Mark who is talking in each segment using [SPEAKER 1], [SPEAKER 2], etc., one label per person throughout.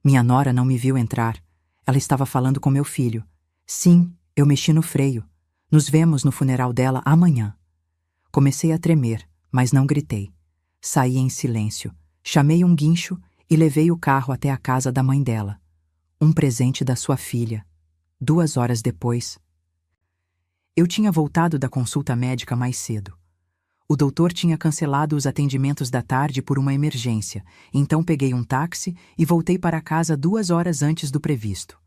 [SPEAKER 1] Minha nora não me viu entrar. Ela estava falando com meu filho. Sim, eu mexi no freio. Nos vemos no funeral dela amanhã. Comecei a tremer, mas não gritei. Saí em silêncio, chamei um guincho e levei o carro até a casa da mãe dela. Um presente da sua filha. 2 horas depois. Eu tinha voltado da consulta médica mais cedo. O doutor tinha cancelado os atendimentos da tarde por uma emergência, então peguei um táxi e voltei para casa 2 horas antes do previsto.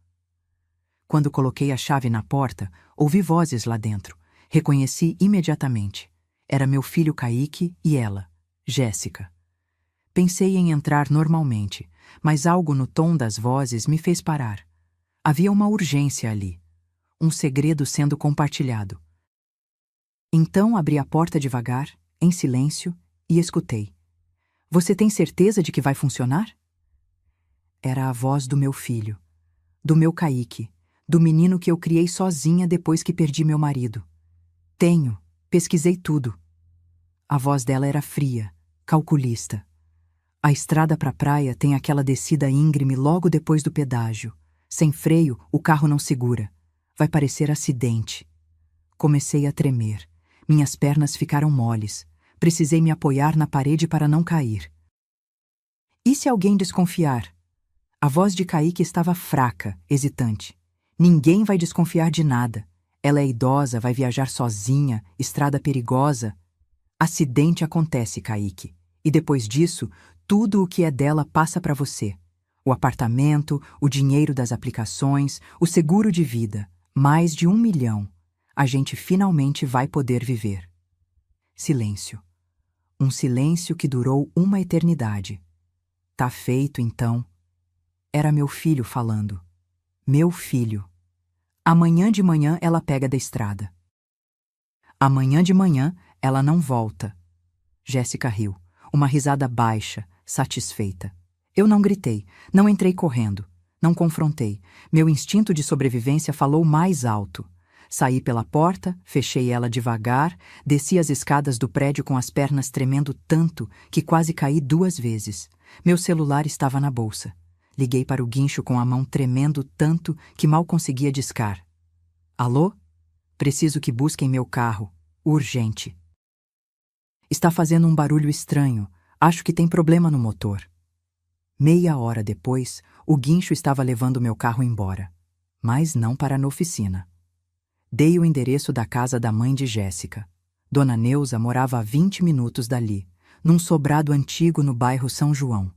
[SPEAKER 1] Quando coloquei a chave na porta, ouvi vozes lá dentro. Reconheci imediatamente. Era meu filho Kaique e ela, Jéssica. Pensei em entrar normalmente, mas algo no tom das vozes me fez parar. Havia uma urgência ali. Um segredo sendo compartilhado. Então abri a porta devagar, em silêncio, e escutei. Você tem certeza de que vai funcionar? Era a voz do meu filho, do meu Kaique, do menino que eu criei sozinha depois que perdi meu marido. Tenho, pesquisei tudo. A voz dela era fria, calculista. A estrada para a praia tem aquela descida íngreme logo depois do pedágio. Sem freio, o carro não segura. Vai parecer acidente. Comecei a tremer. Minhas pernas ficaram moles. Precisei me apoiar na parede para não cair. E se alguém desconfiar? A voz de Kaique estava fraca, hesitante. Ninguém vai desconfiar de nada. Ela é idosa, vai viajar sozinha, estrada perigosa. Acidente acontece, Kaique. E depois disso, tudo o que é dela passa para você. O apartamento, o dinheiro das aplicações, o seguro de vida. Mais de 1 milhão. A gente finalmente vai poder viver. Silêncio. Um silêncio que durou uma eternidade. Tá feito, então. Era meu filho falando. Meu filho. Amanhã de manhã ela pega da estrada. Amanhã de manhã ela não volta. Jéssica riu. Uma risada baixa, satisfeita. Eu não gritei, não entrei correndo, não confrontei. Meu instinto de sobrevivência falou mais alto. Saí pela porta, fechei ela devagar, desci as escadas do prédio com as pernas tremendo tanto que quase caí 2 vezes. Meu celular estava na bolsa. Liguei para o guincho com a mão tremendo tanto que mal conseguia discar. Alô? Preciso que busquem meu carro. Urgente. Está fazendo um barulho estranho. Acho que tem problema no motor. Meia hora depois, o guincho estava levando meu carro embora. Mas não para a oficina. Dei o endereço da casa da mãe de Jéssica. Dona Neuza morava a 20 minutos dali, num sobrado antigo no bairro São João.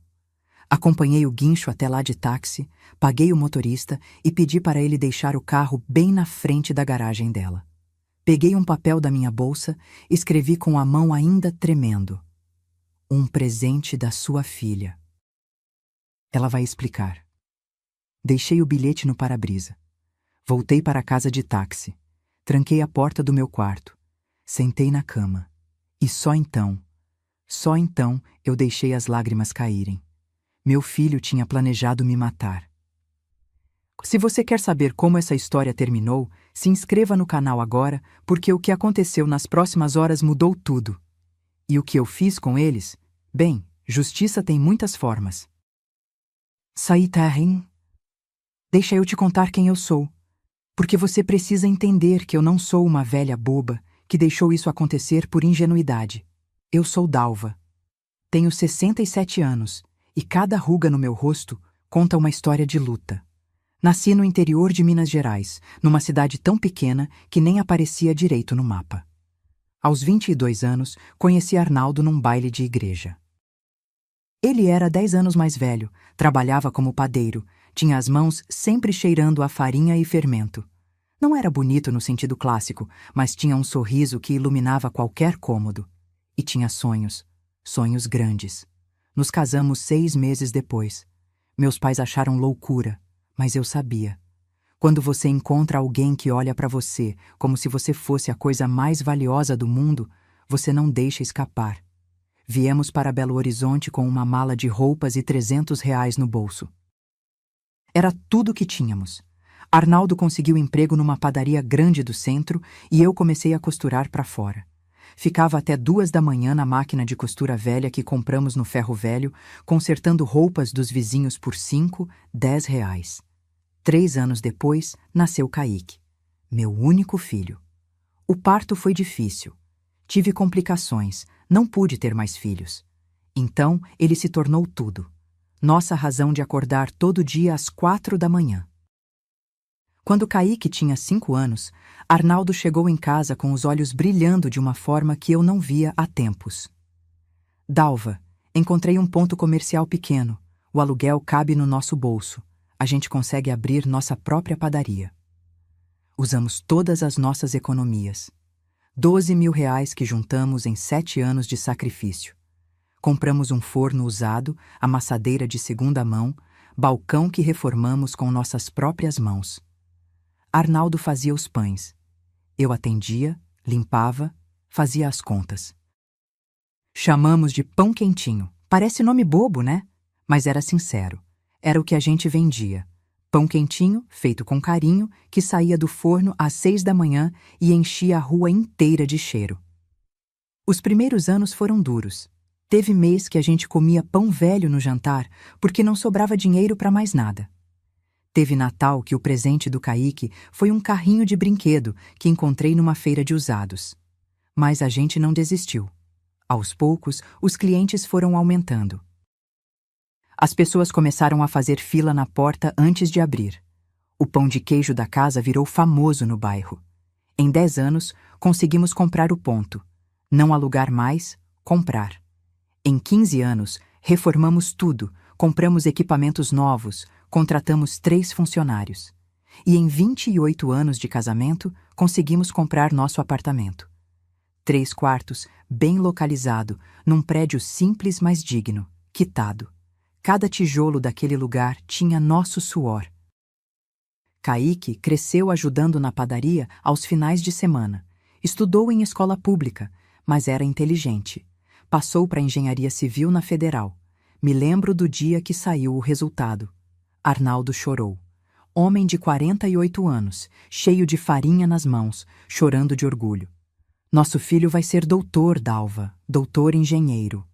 [SPEAKER 1] Acompanhei o guincho até lá de táxi, paguei o motorista e pedi para ele deixar o carro bem na frente da garagem dela. Peguei um papel da minha bolsa, escrevi com a mão ainda tremendo. Um presente da sua filha. Ela vai explicar. Deixei o bilhete no para-brisa. Voltei para a casa de táxi. Tranquei a porta do meu quarto. Sentei na cama. E só então eu deixei as lágrimas caírem. Meu filho tinha planejado me matar. Se você quer saber como essa história terminou, se inscreva no canal agora, porque o que aconteceu nas próximas horas mudou tudo. E o que eu fiz com eles? Bem, justiça tem muitas formas. Saí Tarim. Deixa eu te contar quem eu sou. Porque você precisa entender que eu não sou uma velha boba que deixou isso acontecer por ingenuidade. Eu sou Dalva. Tenho 67 anos e cada ruga no meu rosto conta uma história de luta. Nasci no interior de Minas Gerais, numa cidade tão pequena que nem aparecia direito no mapa. Aos 22 anos, conheci Arnaldo num baile de igreja. Ele era 10 anos mais velho, trabalhava como padeiro, tinha as mãos sempre cheirando a farinha e fermento. Não era bonito no sentido clássico, mas tinha um sorriso que iluminava qualquer cômodo. E tinha sonhos, sonhos grandes. Nos casamos 6 meses depois. Meus pais acharam loucura, mas eu sabia. Quando você encontra alguém que olha para você como se você fosse a coisa mais valiosa do mundo, você não deixa escapar. Viemos para Belo Horizonte com uma mala de roupas e R$ 300 no bolso. Era tudo o que tínhamos. Arnaldo conseguiu emprego numa padaria grande do centro e eu comecei a costurar para fora. Ficava até 2 da manhã na máquina de costura velha que compramos no Ferro Velho, consertando roupas dos vizinhos por 5, 10 reais. 3 anos depois, nasceu Kaique, meu único filho. O parto foi difícil. Tive complicações, não pude ter mais filhos. Então, ele se tornou tudo. Nossa razão de acordar todo dia às 4 da manhã. Quando Kaique tinha 5 anos, Arnaldo chegou em casa com os olhos brilhando de uma forma que eu não via há tempos. Dalva, encontrei um ponto comercial pequeno. O aluguel cabe no nosso bolso. A gente consegue abrir nossa própria padaria. Usamos todas as nossas economias. 12 mil reais que juntamos em 7 anos de sacrifício. Compramos um forno usado, amassadeira de segunda mão, balcão que reformamos com nossas próprias mãos. Arnaldo fazia os pães. Eu atendia, limpava, fazia as contas. Chamamos de pão quentinho. Parece nome bobo, né? Mas era sincero. Era o que a gente vendia. Pão quentinho, feito com carinho, que saía do forno às 6 da manhã e enchia a rua inteira de cheiro. Os primeiros anos foram duros. Teve mês que a gente comia pão velho no jantar porque não sobrava dinheiro para mais nada. Teve Natal que o presente do Kaique foi um carrinho de brinquedo que encontrei numa feira de usados. Mas a gente não desistiu. Aos poucos, os clientes foram aumentando. As pessoas começaram a fazer fila na porta antes de abrir. O pão de queijo da casa virou famoso no bairro. Em 10 anos, conseguimos comprar o ponto. Não alugar mais, comprar. Em 15 anos, reformamos tudo, compramos equipamentos novos, contratamos 3 funcionários. E em 28 anos de casamento, conseguimos comprar nosso apartamento. 3 quartos, bem localizado, num prédio simples mas digno, quitado. Cada tijolo daquele lugar tinha nosso suor. Kaique cresceu ajudando na padaria aos finais de semana. Estudou em escola pública, mas era inteligente. Passou para engenharia civil na Federal. Me lembro do dia que saiu o resultado. Arnaldo chorou. Homem de 48 anos, cheio de farinha nas mãos, chorando de orgulho. Nosso filho vai ser doutor, Dalva, doutor engenheiro.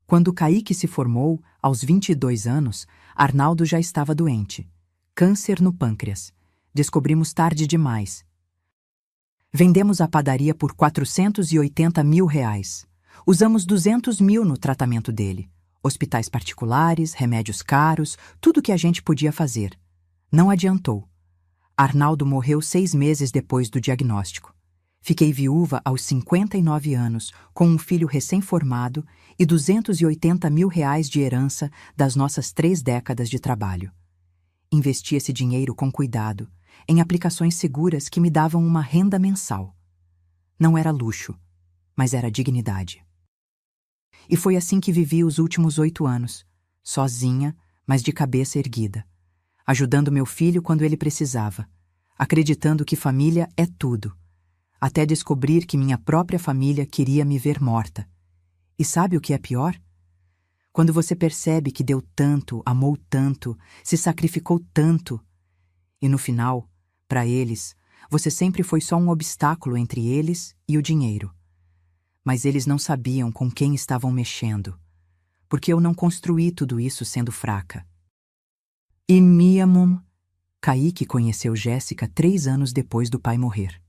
[SPEAKER 1] Quando Kaique se formou, aos 22 anos, Arnaldo já estava doente. Câncer no pâncreas. Descobrimos tarde demais. Vendemos a padaria por 480 mil reais. Usamos 200 mil no tratamento dele. Hospitais particulares, remédios caros, tudo que a gente podia fazer. Não adiantou. Arnaldo morreu 6 meses depois do diagnóstico. Fiquei viúva aos 59 anos, com um filho recém-formado e 280 mil reais de herança das nossas 3 décadas de trabalho. Investi esse dinheiro com cuidado, em aplicações seguras que me davam uma renda mensal. Não era luxo, mas era dignidade. E foi assim que vivi os últimos 8 anos, sozinha, mas de cabeça erguida, ajudando meu filho quando ele precisava, acreditando que família é tudo, até descobrir que minha própria família queria me ver morta. E sabe o que é pior? Quando você percebe que deu tanto, amou tanto, se sacrificou tanto, e no final, para eles, você sempre foi só um obstáculo entre eles e o dinheiro. Mas eles não sabiam com quem estavam mexendo, porque eu não construí tudo isso sendo fraca. E Miamum, Kaique conheceu Jéssica 3 anos depois do pai morrer.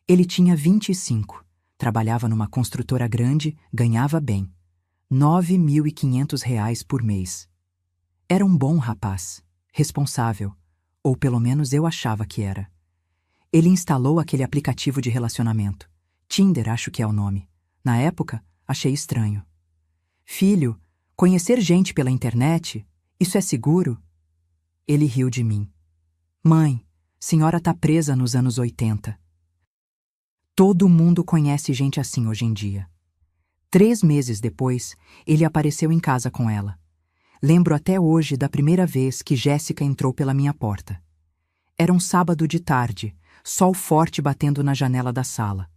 [SPEAKER 1] Ele tinha 25, trabalhava numa construtora grande, ganhava bem. 9.500 reais por mês. Era um bom rapaz, responsável, ou pelo menos eu achava que era. Ele instalou aquele aplicativo de relacionamento. Tinder, acho que é o nome. Na época, achei estranho. Filho, conhecer gente pela internet, isso é seguro? Ele riu de mim. Mãe, senhora tá presa nos anos 80. Todo mundo conhece gente assim hoje em dia. 3 meses depois, ele apareceu em casa com ela. Lembro até hoje da primeira vez que Jéssica entrou pela minha porta. Era um sábado de tarde, sol forte batendo na janela da sala.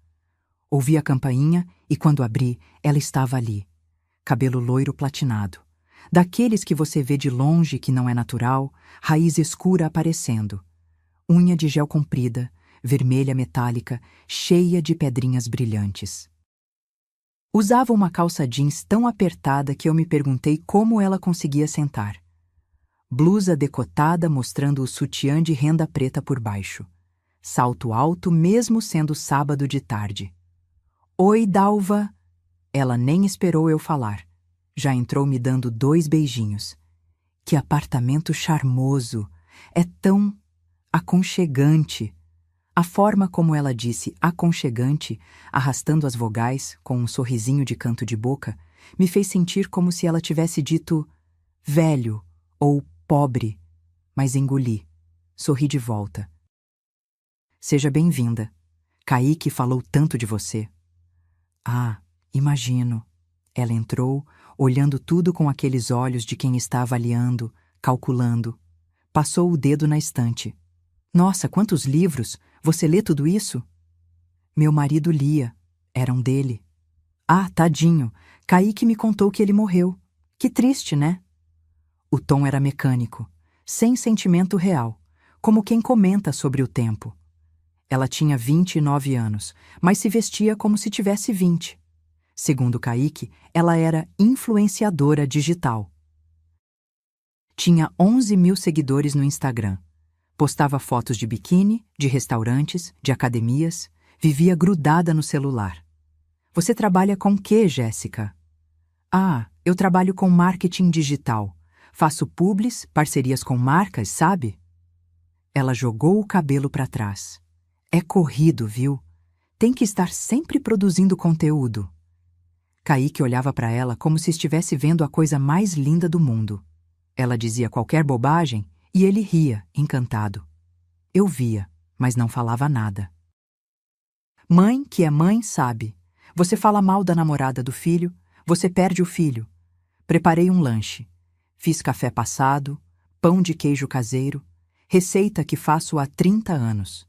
[SPEAKER 1] Ouvi a campainha e, quando abri, ela estava ali. Cabelo loiro platinado. Daqueles que você vê de longe que não é natural, raiz escura aparecendo. Unha de gel comprida, vermelha metálica, cheia de pedrinhas brilhantes. Usava uma calça jeans tão apertada que eu me perguntei como ela conseguia sentar. Blusa decotada mostrando o sutiã de renda preta por baixo. Salto alto mesmo sendo sábado de tarde. Oi, Dalva! Ela nem esperou eu falar. Já entrou me dando 2 beijinhos. Que apartamento charmoso! É tão aconchegante. A forma como ela disse aconchegante, arrastando as vogais com um sorrisinho de canto de boca, me fez sentir como se ela tivesse dito velho ou pobre, mas engoli. Sorri de volta. Seja bem-vinda. Kaique falou tanto de você. Ah, imagino. Ela entrou, olhando tudo com aqueles olhos de quem está avaliando, calculando. Passou o dedo na estante. Nossa, quantos livros! Você lê tudo isso? Meu marido lia. Eram dele. Ah, tadinho. Kaique me contou que ele morreu. Que triste, né? O tom era mecânico, sem sentimento real, como quem comenta sobre o tempo. Ela tinha 29 anos, mas se vestia como se tivesse 20. Segundo Kaique, ela era influenciadora digital. Tinha 11 mil seguidores no Instagram. Postava fotos de biquíni, de restaurantes, de academias, vivia grudada no celular. Você trabalha com quê, Jéssica? Ah, eu trabalho com marketing digital. Faço publis, parcerias com marcas, sabe? Ela jogou o cabelo para trás. É corrido, viu? Tem que estar sempre produzindo conteúdo. Kaique olhava para ela como se estivesse vendo a coisa mais linda do mundo. Ela dizia qualquer bobagem e ele ria, encantado. Eu via, mas não falava nada. Mãe que é mãe sabe. Você fala mal da namorada do filho, você perde o filho. Preparei um lanche. Fiz café passado, pão de queijo caseiro, receita que faço há 30 anos.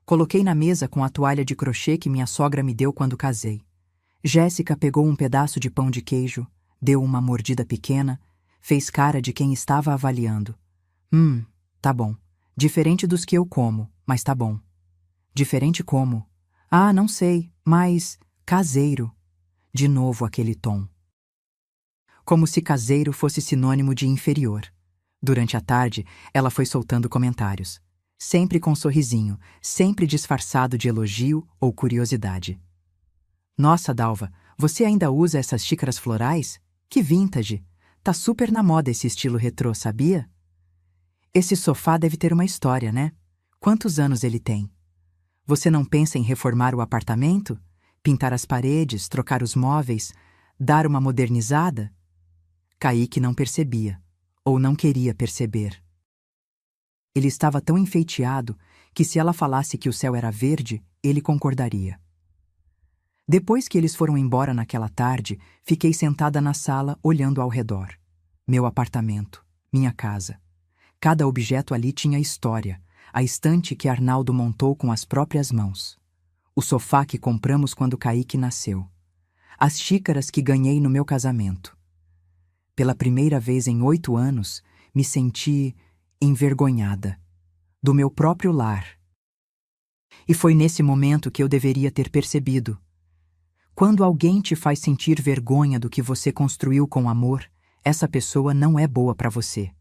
[SPEAKER 1] Coloquei na mesa com a toalha de crochê que minha sogra me deu quando casei. Jéssica pegou um pedaço de pão de queijo, deu uma mordida pequena, fez cara de quem estava avaliando. Tá bom. Diferente dos que eu como, mas tá bom. Diferente como? Ah, não sei, mas caseiro. De novo aquele tom. Como se caseiro fosse sinônimo de inferior. Durante a tarde, ela foi soltando comentários. Sempre com um sorrisinho, sempre disfarçado de elogio ou curiosidade. Nossa, Dalva, você ainda usa essas xícaras florais? Que vintage! Tá super na moda esse estilo retrô, sabia? Esse sofá deve ter uma história, né? Quantos anos ele tem? Você não pensa em reformar o apartamento? Pintar as paredes, trocar os móveis, dar uma modernizada? Kaique não percebia, ou não queria perceber. Ele estava tão enfeiteado que se ela falasse que o céu era verde, ele concordaria. Depois que eles foram embora naquela tarde, fiquei sentada na sala olhando ao redor. Meu apartamento, minha casa. Cada objeto ali tinha história, a estante que Arnaldo montou com as próprias mãos. O sofá que compramos quando Kaique nasceu. As xícaras que ganhei no meu casamento. Pela primeira vez em 8 anos, me senti envergonhada. Do meu próprio lar. E foi nesse momento que eu deveria ter percebido. Quando alguém te faz sentir vergonha do que você construiu com amor, essa pessoa não é boa para você.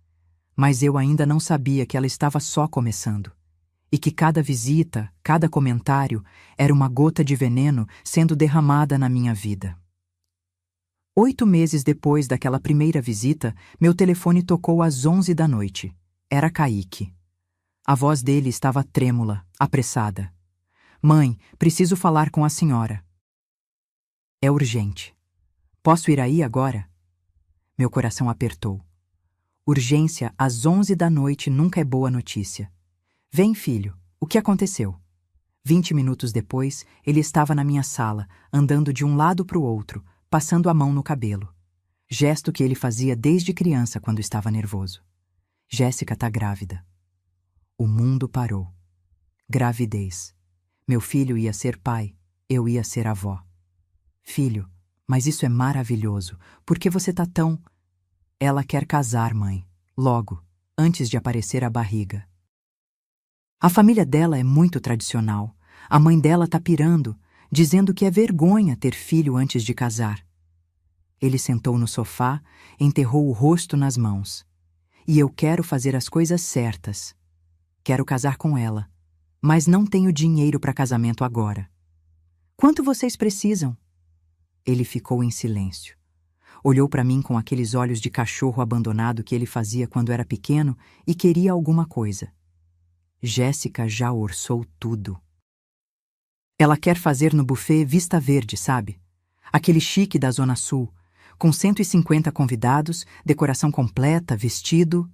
[SPEAKER 1] Mas eu ainda não sabia que ela estava só começando. E que cada visita, cada comentário, era uma gota de veneno sendo derramada na minha vida. 8 meses depois daquela primeira visita, meu telefone tocou às 11 da noite. Era Kaique. A voz dele estava trêmula, apressada. Mãe, preciso falar com a senhora. É urgente. Posso ir aí agora? Meu coração apertou. Urgência às 11 da noite nunca é boa notícia. Vem, filho, o que aconteceu? 20 minutos depois, ele estava na minha sala, andando de um lado para o outro, passando a mão no cabelo. Gesto que ele fazia desde criança quando estava nervoso. Jéssica tá grávida. O mundo parou. Gravidez. Meu filho ia ser pai, eu ia ser avó. Filho, mas isso é maravilhoso. Por que você tá tão... Ela quer casar, mãe. Logo, antes de aparecer a barriga. A família dela é muito tradicional. A mãe dela tá pirando. dizendo que é vergonha ter filho antes de casar. Ele sentou no sofá, enterrou o rosto nas mãos. E eu quero fazer as coisas certas. Quero casar com ela, mas não tenho dinheiro para casamento agora. Quanto vocês precisam? Ele ficou em silêncio. Olhou para mim com aqueles olhos de cachorro abandonado que ele fazia quando era pequeno e queria alguma coisa. Jéssica já orçou tudo. Ela quer fazer no buffet Vista Verde, sabe? Aquele chique da Zona Sul, com 150 convidados, decoração completa, vestido.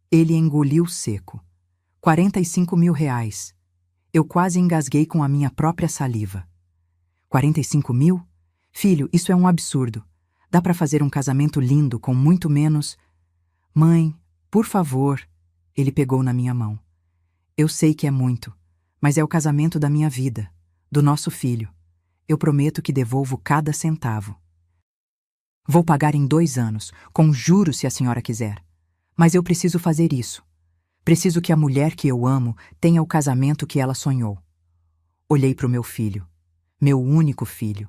[SPEAKER 1] Ele engoliu seco. 45 mil reais. Eu quase engasguei com a minha própria saliva. 45 mil? Filho, isso é um absurdo. Dá para fazer um casamento lindo com muito menos... Mãe, por favor. Ele pegou na minha mão. Eu sei que é muito, mas é o casamento da minha vida, do nosso filho. Eu prometo que devolvo cada centavo. Vou pagar em 2 anos, com juros se a senhora quiser. Mas eu preciso fazer isso. Preciso que a mulher que eu amo tenha o casamento que ela sonhou. Olhei para o meu filho, meu único filho.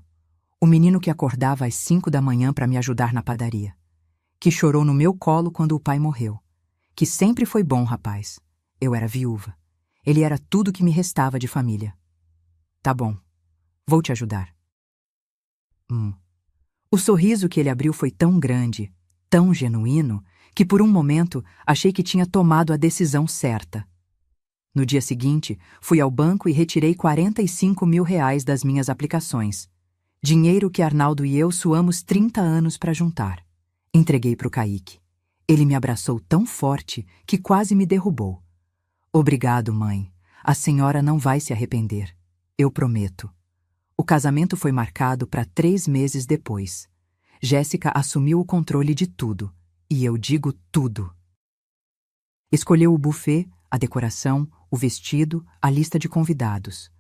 [SPEAKER 1] O menino que acordava às 5 da manhã para me ajudar na padaria. Que chorou no meu colo quando o pai morreu. Que sempre foi bom rapaz. Eu era viúva. Ele era tudo que me restava de família. Tá bom. Vou te ajudar. O sorriso que ele abriu foi tão grande, tão genuíno, que por um momento achei que tinha tomado a decisão certa. No dia seguinte, fui ao banco e retirei 45 mil reais das minhas aplicações. Dinheiro que Arnaldo e eu suamos 30 anos para juntar. Entreguei para o Kaique. Ele me abraçou tão forte que quase me derrubou. Obrigado, mãe. A senhora não vai se arrepender. Eu prometo. O casamento foi marcado para 3 meses depois. Jéssica assumiu o controle de tudo. E eu digo tudo. Escolheu o buffet, a decoração, o vestido, a lista de convidados.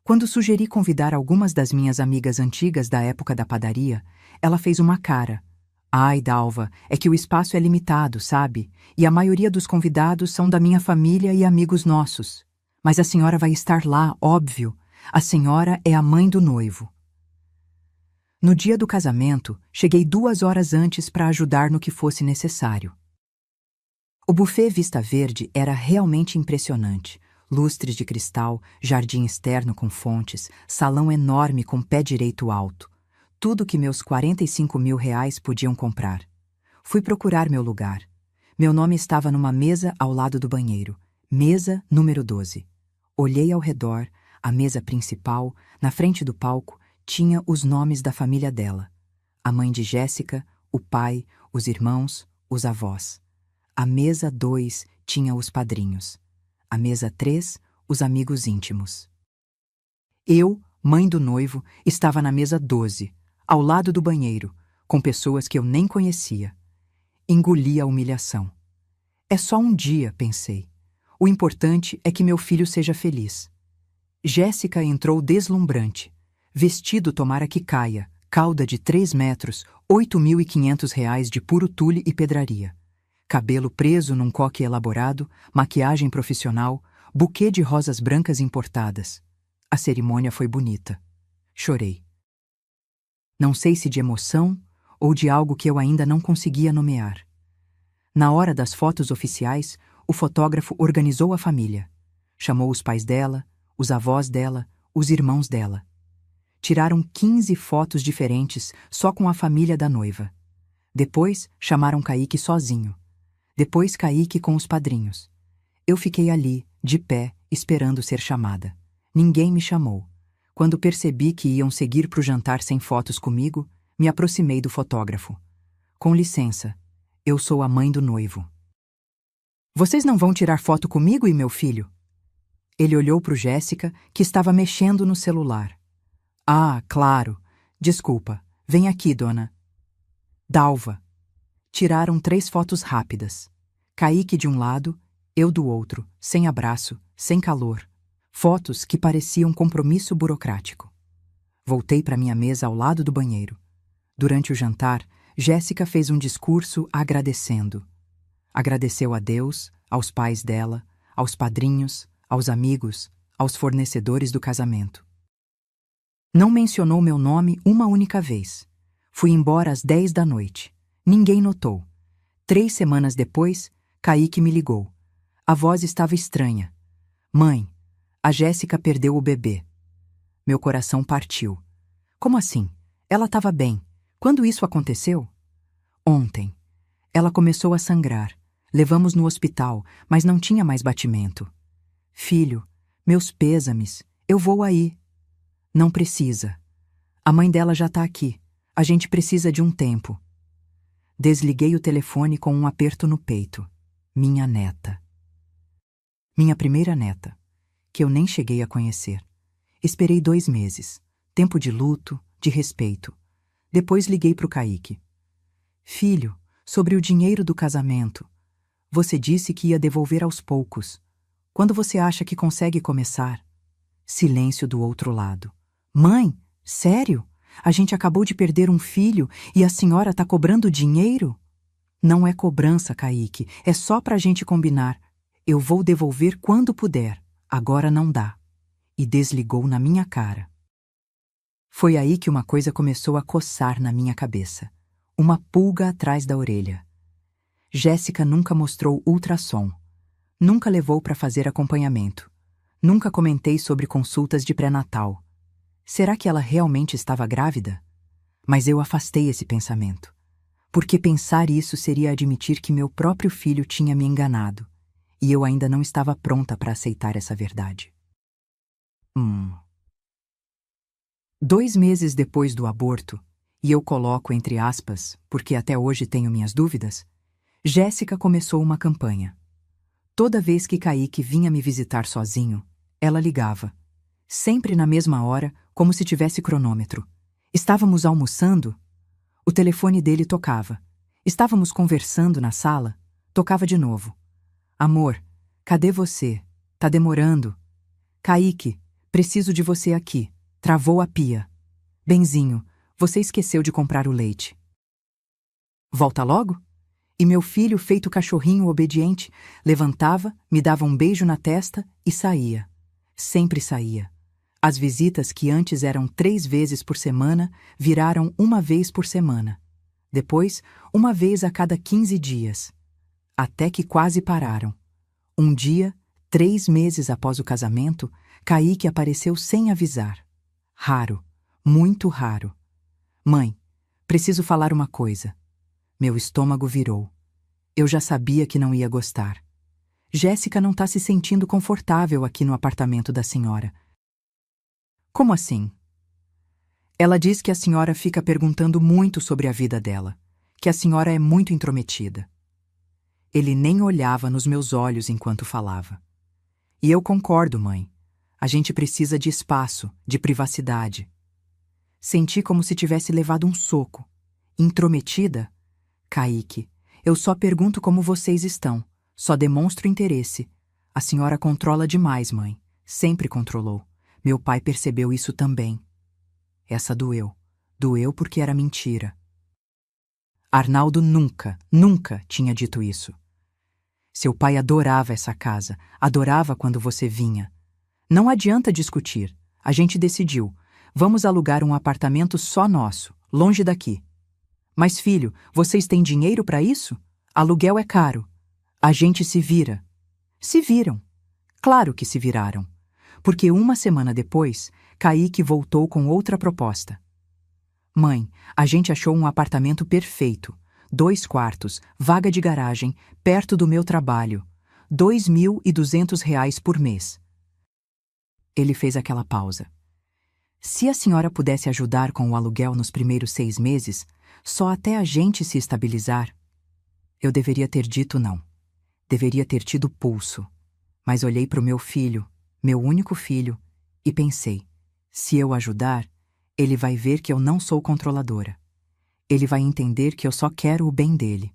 [SPEAKER 1] Quando sugeri convidar algumas das minhas amigas antigas da época da padaria, ela fez uma cara. Ai, Dalva, é que o espaço é limitado, sabe? E a maioria dos convidados são da minha família e amigos nossos. Mas a senhora vai estar lá, óbvio. A senhora é a mãe do noivo. No dia do casamento, cheguei 2 horas antes para ajudar no que fosse necessário. O buffet Vista Verde era realmente impressionante. Lustres de cristal, jardim externo com fontes, salão enorme com pé direito alto. Tudo que meus 45 mil reais podiam comprar. Fui procurar meu lugar. Meu nome estava numa mesa ao lado do banheiro. Mesa número 12. Olhei ao redor, a mesa principal, na frente do palco, tinha os nomes da família dela. A mãe de Jéssica, o pai, os irmãos, os avós. A mesa 2 tinha os padrinhos. A mesa 3, os amigos íntimos. Eu, mãe do noivo, estava na mesa 12, ao lado do banheiro, com pessoas que eu nem conhecia. Engoli a humilhação. É só um dia, pensei. O importante é que meu filho seja feliz. Jéssica entrou deslumbrante. Vestido tomara que caia, cauda de 3 metros, 8.500 reais de puro tule e pedraria. Cabelo preso num coque elaborado, maquiagem profissional, buquê de rosas brancas importadas. A cerimônia foi bonita. Chorei. Não sei se de emoção ou de algo que eu ainda não conseguia nomear. Na hora das fotos oficiais, o fotógrafo organizou a família. Chamou os pais dela, os avós dela, os irmãos dela. Tiraram 15 fotos diferentes só com a família da noiva. Depois, chamaram Kaique sozinho. Depois Kaique com os padrinhos. Eu fiquei ali, de pé, esperando ser chamada. Ninguém me chamou. Quando percebi que iam seguir para o jantar sem fotos comigo, me aproximei do fotógrafo. Com licença, eu sou a mãe do noivo. Vocês não vão tirar foto comigo e meu filho? Ele olhou para o Jéssica, que estava mexendo no celular. Ah, claro. Desculpa. Vem aqui, dona. Dalva. Tiraram 3 fotos rápidas. Kaique de um lado, eu do outro, sem abraço, sem calor. Fotos que pareciam compromisso burocrático. Voltei para minha mesa ao lado do banheiro. Durante o jantar, Jéssica fez um discurso agradecendo. Agradeceu a Deus, aos pais dela, aos padrinhos, aos amigos, aos fornecedores do casamento. Não mencionou meu nome uma única vez. Fui embora às 10 da noite. Ninguém notou. 3 semanas depois, Kaique me ligou. A voz estava estranha. Mãe, a Jéssica perdeu o bebê. Meu coração partiu. Como assim? Ela estava bem. Quando isso aconteceu? Ontem. Ela começou a sangrar. Levamos no hospital, mas não tinha mais batimento. Filho, meus pêsames, eu vou aí. Não precisa. A mãe dela já está aqui. A gente precisa de um tempo. Desliguei o telefone com um aperto no peito. Minha neta. Minha primeira neta, que eu nem cheguei a conhecer. Esperei 2 meses. Tempo de luto, de respeito. Depois liguei para o Kaique. Filho, sobre o dinheiro do casamento. Você disse que ia devolver aos poucos. Quando você acha que consegue começar? Silêncio do outro lado. Mãe, sério? A gente acabou de perder um filho e a senhora está cobrando dinheiro? Não é cobrança, Kaique. É só pra gente combinar. Eu vou devolver quando puder. Agora não dá. E desligou na minha cara. Foi aí que uma coisa começou a coçar na minha cabeça. Uma pulga atrás da orelha. Jéssica nunca mostrou ultrassom. Nunca levou para fazer acompanhamento. Nunca comentei sobre consultas de pré-natal. Será que ela realmente estava grávida? Mas eu afastei esse pensamento. Porque pensar isso seria admitir que meu próprio filho tinha me enganado. E eu ainda não estava pronta para aceitar essa verdade. 2 meses depois do aborto, e eu coloco entre aspas, porque até hoje tenho minhas dúvidas, Jéssica começou uma campanha. Toda vez que Kaique vinha me visitar sozinho, ela ligava. Sempre na mesma hora, como se tivesse cronômetro. Estávamos almoçando, o telefone dele tocava. Estávamos conversando na sala, tocava de novo. Amor, cadê você? Tá demorando. Kaique, preciso de você aqui. Travou a pia. Benzinho, você esqueceu de comprar o leite. Volta logo? E meu filho, feito cachorrinho obediente, levantava, me dava um beijo na testa e saía. Sempre saía. As visitas que antes eram 3 vezes por semana viraram 1 vez por semana. Depois, 1 vez a cada 15 dias. Até que quase pararam. Um dia, 3 meses após o casamento, Kaique apareceu sem avisar. Raro, muito raro. Mãe, preciso falar uma coisa. Meu estômago virou. Eu já sabia que não ia gostar. Jéssica não está se sentindo confortável aqui no apartamento da senhora. Como assim? Ela diz que a senhora fica perguntando muito sobre a vida dela, que a senhora é muito intrometida. Ele nem olhava nos meus olhos enquanto falava. E eu concordo, mãe. A gente precisa de espaço, de privacidade. Senti como se tivesse levado um soco. Intrometida? Kaique, eu só pergunto como vocês estão. Só demonstro interesse. A senhora controla demais, mãe. Sempre controlou. Meu pai percebeu isso também. Essa doeu. Doeu porque era mentira. Arnaldo nunca tinha dito isso. Seu pai adorava essa casa, adorava quando você vinha. Não adianta discutir. A gente decidiu. Vamos alugar um apartamento só nosso, longe daqui. Mas, filho, vocês têm dinheiro para isso? Aluguel é caro. A gente se vira. Se viram. Claro que se viraram. Porque 1 semana depois, Kaique voltou com outra proposta. Mãe, a gente achou um apartamento perfeito. 2 quartos, vaga de garagem, perto do meu trabalho. R$ 2.200 por mês. Ele fez aquela pausa. Se a senhora pudesse ajudar com o aluguel nos primeiros 6 meses, só até a gente se estabilizar. Eu deveria ter dito não. Deveria ter tido pulso. Mas olhei para o meu filho, meu único filho, e pensei, se eu ajudar, ele vai ver que eu não sou controladora. Ele vai entender que eu só quero o bem dele.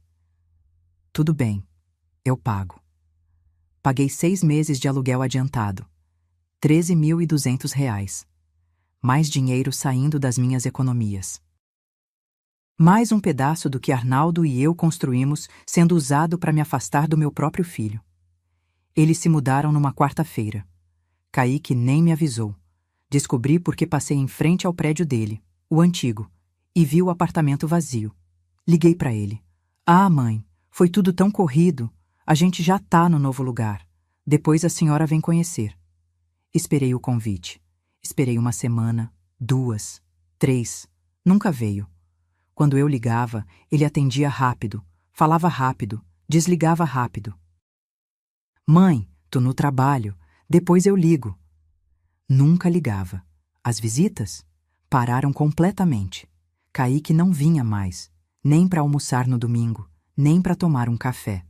[SPEAKER 1] Tudo bem, eu pago. Paguei 6 meses de aluguel adiantado. R$ 13.200. Mais dinheiro saindo das minhas economias. Mais um pedaço do que Arnaldo e eu construímos sendo usado para me afastar do meu próprio filho. Eles se mudaram numa quarta-feira. Kaique nem me avisou. Descobri porque passei em frente ao prédio dele, o antigo, e vi o apartamento vazio. Liguei para ele. Ah, mãe, foi tudo tão corrido. A gente já tá no novo lugar. Depois a senhora vem conhecer. Esperei o convite. Esperei uma semana, 2, 3. Nunca veio. Quando eu ligava, ele atendia rápido, falava rápido, desligava rápido. Mãe, tô no trabalho, depois eu ligo. Nunca ligava. As visitas pararam completamente. Kaique não vinha mais, nem para almoçar no domingo, nem para tomar um café.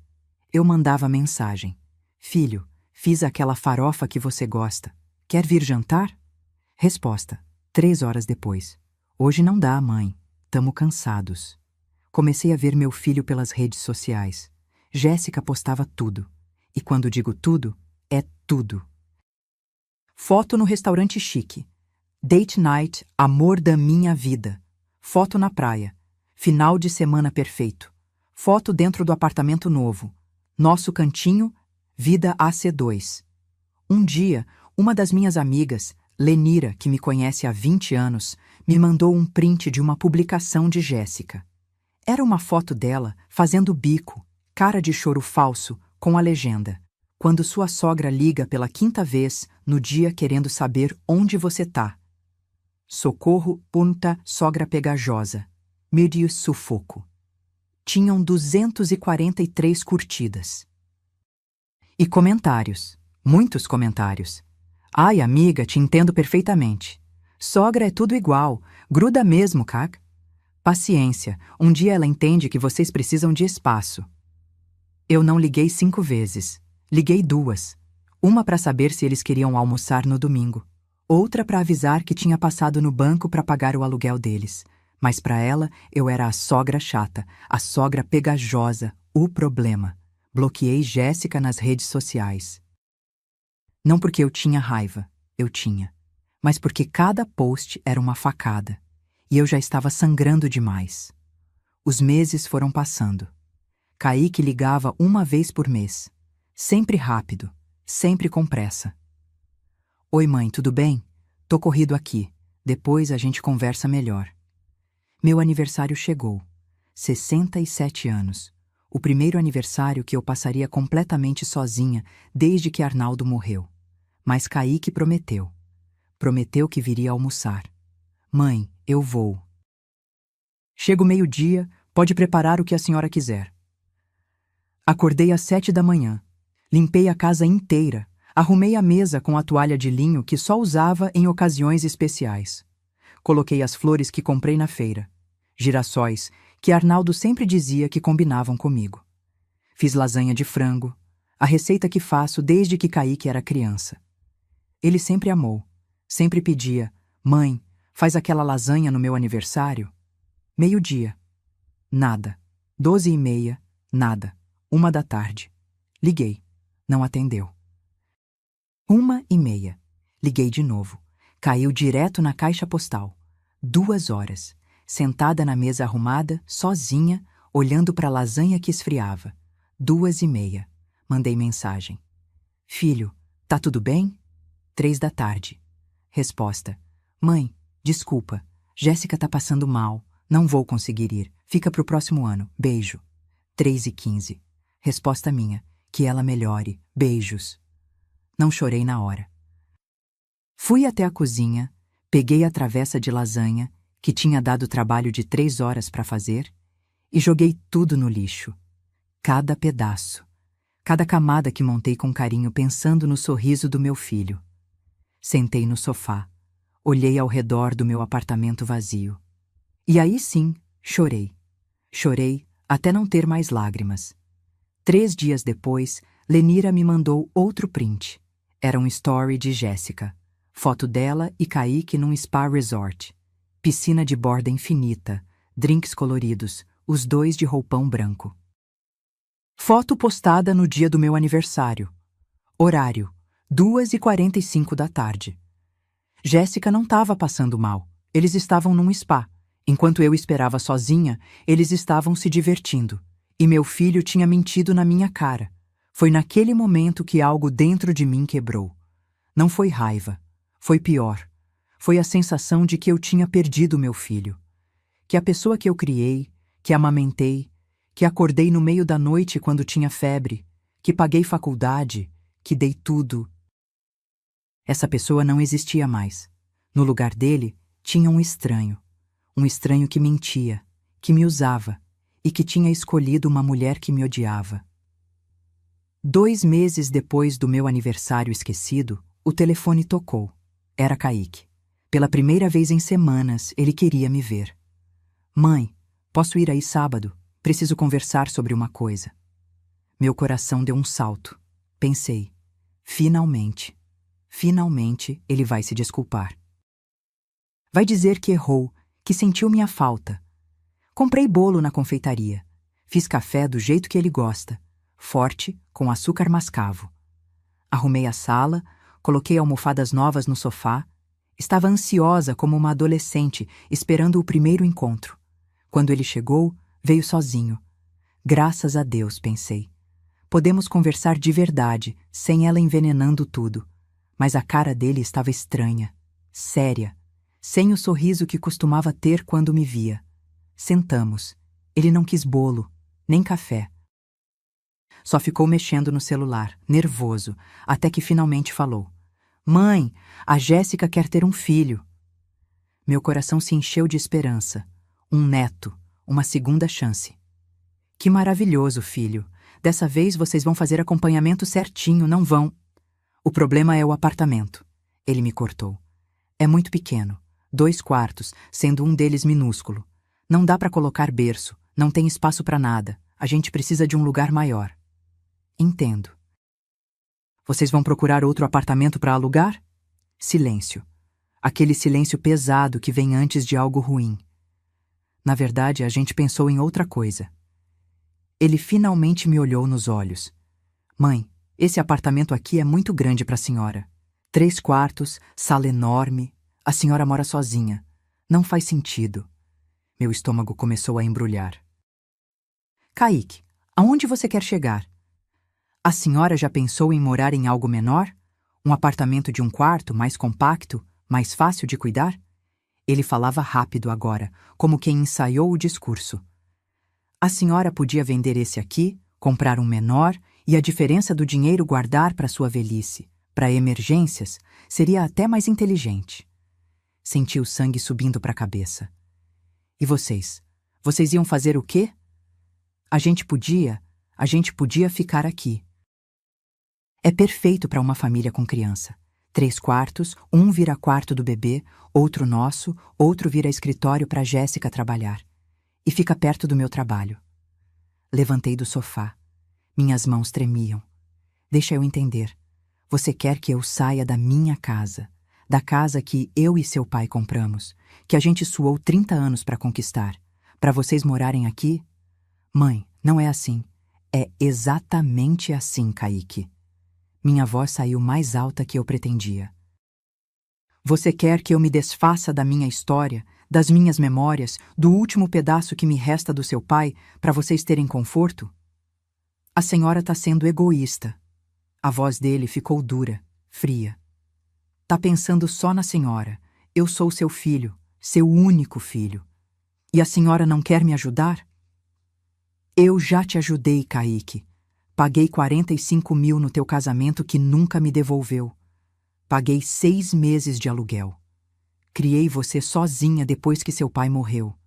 [SPEAKER 1] Eu mandava mensagem. Filho, fiz aquela farofa que você gosta. Quer vir jantar? Resposta. 3 horas depois. Hoje não dá, mãe. Tamo cansados. Comecei a ver meu filho pelas redes sociais. Jéssica postava tudo. E quando digo tudo, é tudo. Foto no restaurante chique. Date night, amor da minha vida. Foto na praia. Final de semana perfeito. Foto dentro do apartamento novo. Nosso cantinho, vida AC2. Um dia, uma das minhas amigas, Lenira, que me conhece há 20 anos, me mandou um print de uma publicação de Jéssica. Era uma foto dela fazendo bico, cara de choro falso, com a legenda: quando sua sogra liga pela 5ª vez no dia querendo saber onde você tá. Socorro, punta, sogra pegajosa. Meu Deus, sufoco. Tinham 243 curtidas. E comentários. Muitos comentários. Ai, amiga, te entendo perfeitamente. Sogra é tudo igual. Gruda mesmo, cac. Paciência, um dia ela entende que vocês precisam de espaço. Eu não liguei 5 vezes. Liguei 2. Uma para saber se eles queriam almoçar no domingo. Outra para avisar que tinha passado no banco para pagar o aluguel deles. Mas para ela, eu era a sogra chata, a sogra pegajosa, o problema. Bloqueei Jéssica nas redes sociais. Não porque eu tinha raiva, eu tinha. Mas porque cada post era uma facada. E eu já estava sangrando demais. Os meses foram passando. Kaique ligava 1 vez por mês. Sempre rápido, sempre com pressa. Oi, mãe, tudo bem? Tô corrido aqui. Depois a gente conversa melhor. Meu aniversário chegou. 67 anos. O primeiro aniversário que eu passaria completamente sozinha desde que Arnaldo morreu. Mas Kaique prometeu. Prometeu que viria almoçar. Mãe, eu vou. Chega o meio-dia, pode preparar o que a senhora quiser. Acordei às 7 da manhã. Limpei a casa inteira. Arrumei a mesa com a toalha de linho que só usava em ocasiões especiais. Coloquei as flores que comprei na feira. Girassóis, que Arnaldo sempre dizia que combinavam comigo. Fiz lasanha de frango, a receita que faço desde que Kaique era criança. Ele sempre amou, sempre pedia: mãe, faz aquela lasanha no meu aniversário? Meio-dia. Nada. 12h30, nada. 1 da tarde. Liguei. Não atendeu. 1h30. Liguei de novo. Caiu direto na caixa postal. 2 horas. Sentada na mesa arrumada, sozinha, olhando para a lasanha que esfriava. 2h30. Mandei mensagem. Filho, tá tudo bem? 3 da tarde. Resposta. Mãe, desculpa. Jéssica tá passando mal. Não vou conseguir ir. Fica pro próximo ano. Beijo. 3h15. Resposta minha. Que ela melhore. Beijos. Não chorei na hora. Fui até a cozinha, peguei a travessa de lasanha, que tinha dado trabalho de 3 horas para fazer, e joguei tudo no lixo. Cada pedaço. Cada camada que montei com carinho pensando no sorriso do meu filho. Sentei no sofá. Olhei ao redor do meu apartamento vazio. E aí sim, chorei. Chorei até não ter mais lágrimas. 3 dias depois, Lenira me mandou outro print. Era um story de Jéssica. Foto dela e Kaique num spa resort. Piscina de borda infinita, drinks coloridos, os dois de roupão branco. Foto postada no dia do meu aniversário. Horário, 2h45 da tarde. Jéssica não estava passando mal. Eles estavam num spa. Enquanto eu esperava sozinha, eles estavam se divertindo. E meu filho tinha mentido na minha cara. Foi naquele momento que algo dentro de mim quebrou. Não foi raiva. Foi pior. Foi a sensação de que eu tinha perdido meu filho. Que a pessoa que eu criei, que amamentei, que acordei no meio da noite quando tinha febre, que paguei faculdade, que dei tudo. Essa pessoa não existia mais. No lugar dele, tinha um estranho que mentia, que me usava e que tinha escolhido uma mulher que me odiava. 2 meses depois do meu aniversário esquecido, o telefone tocou. Era Kaique. Pela primeira vez em semanas, ele queria me ver. Mãe, posso ir aí sábado? Preciso conversar sobre uma coisa. Meu coração deu um salto. Pensei, finalmente ele vai se desculpar. Vai dizer que errou, que sentiu minha falta. Comprei bolo na confeitaria. Fiz café do jeito que ele gosta, forte, com açúcar mascavo. Arrumei a sala, coloquei almofadas novas no sofá. Estava ansiosa como uma adolescente, esperando o primeiro encontro. Quando ele chegou, veio sozinho. Graças a Deus, pensei. Podemos conversar de verdade, sem ela envenenando tudo. Mas a cara dele estava estranha, séria, sem o sorriso que costumava ter quando me via. Sentamos. Ele não quis bolo, nem café. Só ficou mexendo no celular, nervoso, até que finalmente falou. Mãe, a Jéssica quer ter um filho. Meu coração se encheu de esperança. Um neto, uma segunda chance. Que maravilhoso, filho. Dessa vez vocês vão fazer acompanhamento certinho, não vão? O problema é o apartamento. Ele me cortou. É muito pequeno. 2 quartos, sendo um deles minúsculo. Não dá para colocar berço, não tem espaço para nada. A gente precisa de um lugar maior. Entendo. Vocês vão procurar outro apartamento para alugar? Silêncio. Aquele silêncio pesado que vem antes de algo ruim. Na verdade, a gente pensou em outra coisa. Ele finalmente me olhou nos olhos. Mãe, esse apartamento aqui é muito grande para a senhora. 3 quartos, sala enorme. A senhora mora sozinha. Não faz sentido. Meu estômago começou a embrulhar. Kaique, aonde você quer chegar? A senhora já pensou em morar em algo menor? Um apartamento de 1 quarto, mais compacto, mais fácil de cuidar? Ele falava rápido agora, como quem ensaiou o discurso. A senhora podia vender esse aqui, comprar um menor e a diferença do dinheiro guardar para sua velhice. Para emergências, seria até mais inteligente. Senti o sangue subindo para a cabeça. E vocês? Vocês iam fazer o quê? A gente podia ficar aqui. É perfeito para uma família com criança. 3 quartos, um vira quarto do bebê, outro nosso, outro vira escritório para Jéssica trabalhar. E fica perto do meu trabalho. Levantei do sofá. Minhas mãos tremiam. Deixa eu entender. Você quer que eu saia da minha casa, da casa que eu e seu pai compramos, que a gente suou 30 anos para conquistar, para vocês morarem aqui? Mãe, não é assim. É exatamente assim, Kaique. Minha voz saiu mais alta que eu pretendia. Você quer que eu me desfaça da minha história, das minhas memórias, do último pedaço que me resta do seu pai, para vocês terem conforto? A senhora está sendo egoísta. A voz dele ficou dura, fria. Tá pensando só na senhora. Eu sou seu filho, seu único filho. E a senhora não quer me ajudar? Eu já te ajudei, Kaique. Paguei 45 mil no teu casamento que nunca me devolveu. Paguei 6 meses de aluguel. Criei você sozinha depois que seu pai morreu.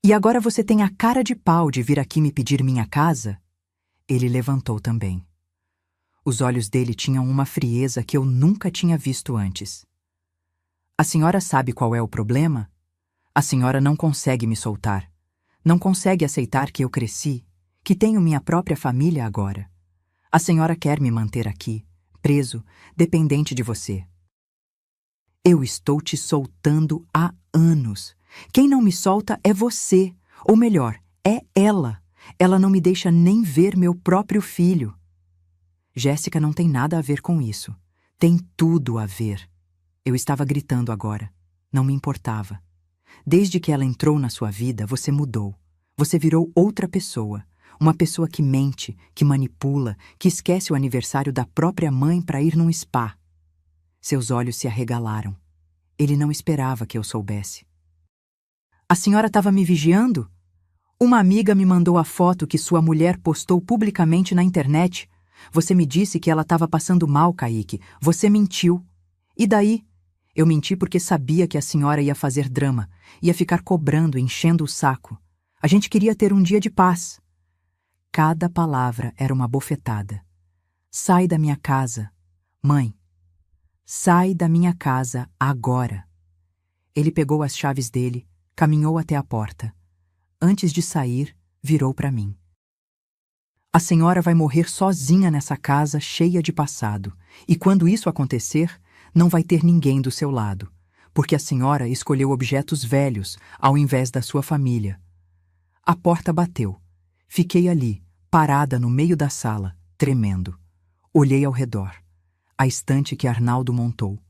[SPEAKER 1] E agora você tem a cara de pau de vir aqui me pedir minha casa? Ele levantou também. Os olhos dele tinham uma frieza que eu nunca tinha visto antes. A senhora sabe qual é o problema? A senhora não consegue me soltar. Não consegue aceitar que eu cresci, que tenho minha própria família agora. A senhora quer me manter aqui, preso, dependente de você. Eu estou te soltando há anos. Quem não me solta é você, ou melhor, é ela. Ela não me deixa nem ver meu próprio filho. Jéssica não tem nada a ver com isso. Tem tudo a ver. Eu estava gritando agora. Não me importava. Desde que ela entrou na sua vida, você mudou. Você virou outra pessoa. Uma pessoa que mente, que manipula, que esquece o aniversário da própria mãe para ir num spa. Seus olhos se arregalaram. Ele não esperava que eu soubesse. A senhora estava me vigiando? Uma amiga me mandou a foto que sua mulher postou publicamente na internet. Você me disse que ela estava passando mal, Kaique. Você mentiu. E daí? Eu menti porque sabia que a senhora ia fazer drama, ia ficar cobrando, enchendo o saco. A gente queria ter um dia de paz. Cada palavra era uma bofetada. Sai da minha casa, mãe. Sai da minha casa agora. Ele pegou as chaves dele, caminhou até a porta. Antes de sair, virou para mim. A senhora vai morrer sozinha nessa casa cheia de passado, e quando isso acontecer, não vai ter ninguém do seu lado, porque a senhora escolheu objetos velhos ao invés da sua família. A porta bateu. Fiquei ali, parada no meio da sala, tremendo. Olhei ao redor. A estante que Arnaldo montou.